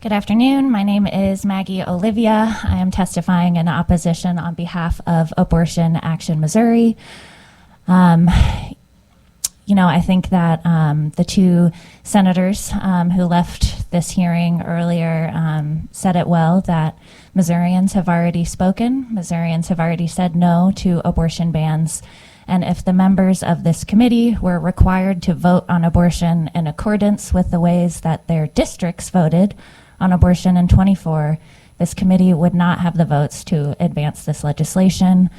Speaker 24: Good afternoon. My name is Maggie Olivia. I am testifying in opposition on behalf of Abortion Action Missouri. I think that the two senators who left this hearing earlier said it well, that Missourians have already spoken. Missourians have already said no to abortion bans. And if the members of this committee were required to vote on abortion in accordance with the ways that their districts voted on abortion in 24, this committee would not have the votes to advance this legislation.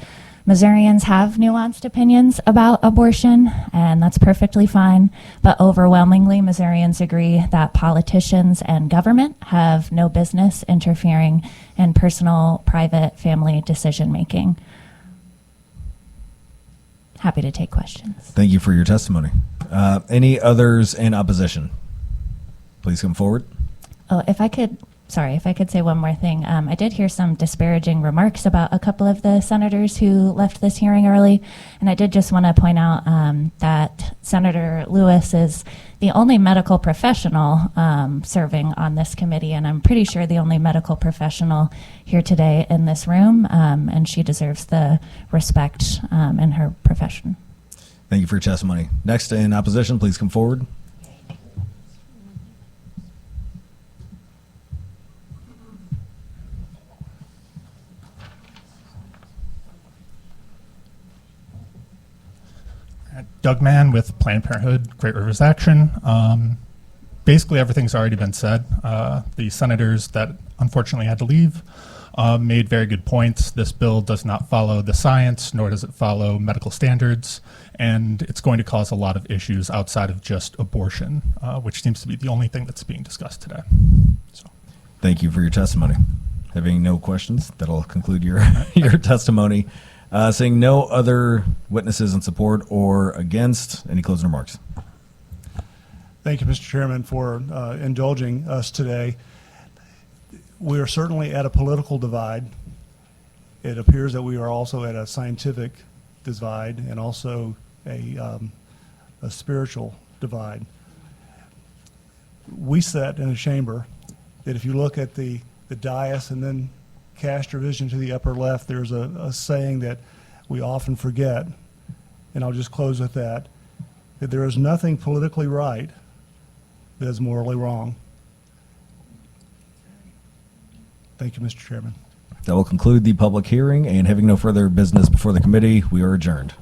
Speaker 24: Missourians have nuanced opinions about abortion, and that's perfectly fine, but overwhelmingly Missourians agree that politicians and government have no business interfering in personal, private, family decision-making. Happy to take questions.
Speaker 1: Thank you for your testimony. Any others in opposition? Please come forward.
Speaker 24: Oh, if I could say one more thing. I did hear some disparaging remarks about a couple of the senators who left this hearing early, and I did just want to point out that Senator Lewis is the only medical professional serving on this committee, and I'm pretty sure the only medical professional here today in this room, and she deserves the respect in her profession.
Speaker 1: Thank you for your testimony. Next in opposition, please come forward.
Speaker 23: Doug Mann with Planned Parenthood, Great Rivers Action. Basically, everything's already been said. The senators that unfortunately had to leave made very good points. This bill does not follow the science, nor does it follow medical standards, and it's going to cause a lot of issues outside of just abortion, which seems to be the only thing that's being discussed today. So.
Speaker 1: Thank you for your testimony. Having no questions, that'll conclude your your testimony. Seeing no other witnesses in support or against, any closing remarks?
Speaker 5: Thank you, Mr. Chairman, for indulging us today. We are certainly at a political divide. It appears that we are also at a scientific divide and also a spiritual divide. We sat in a chamber that if you look at the dais and then cast your vision to the upper left, there's a saying that we often forget, and I'll just close with that there is nothing politically right that is morally wrong. Thank you, Mr. Chairman.
Speaker 1: That will conclude the public hearing, and having no further business before the committee, we are adjourned.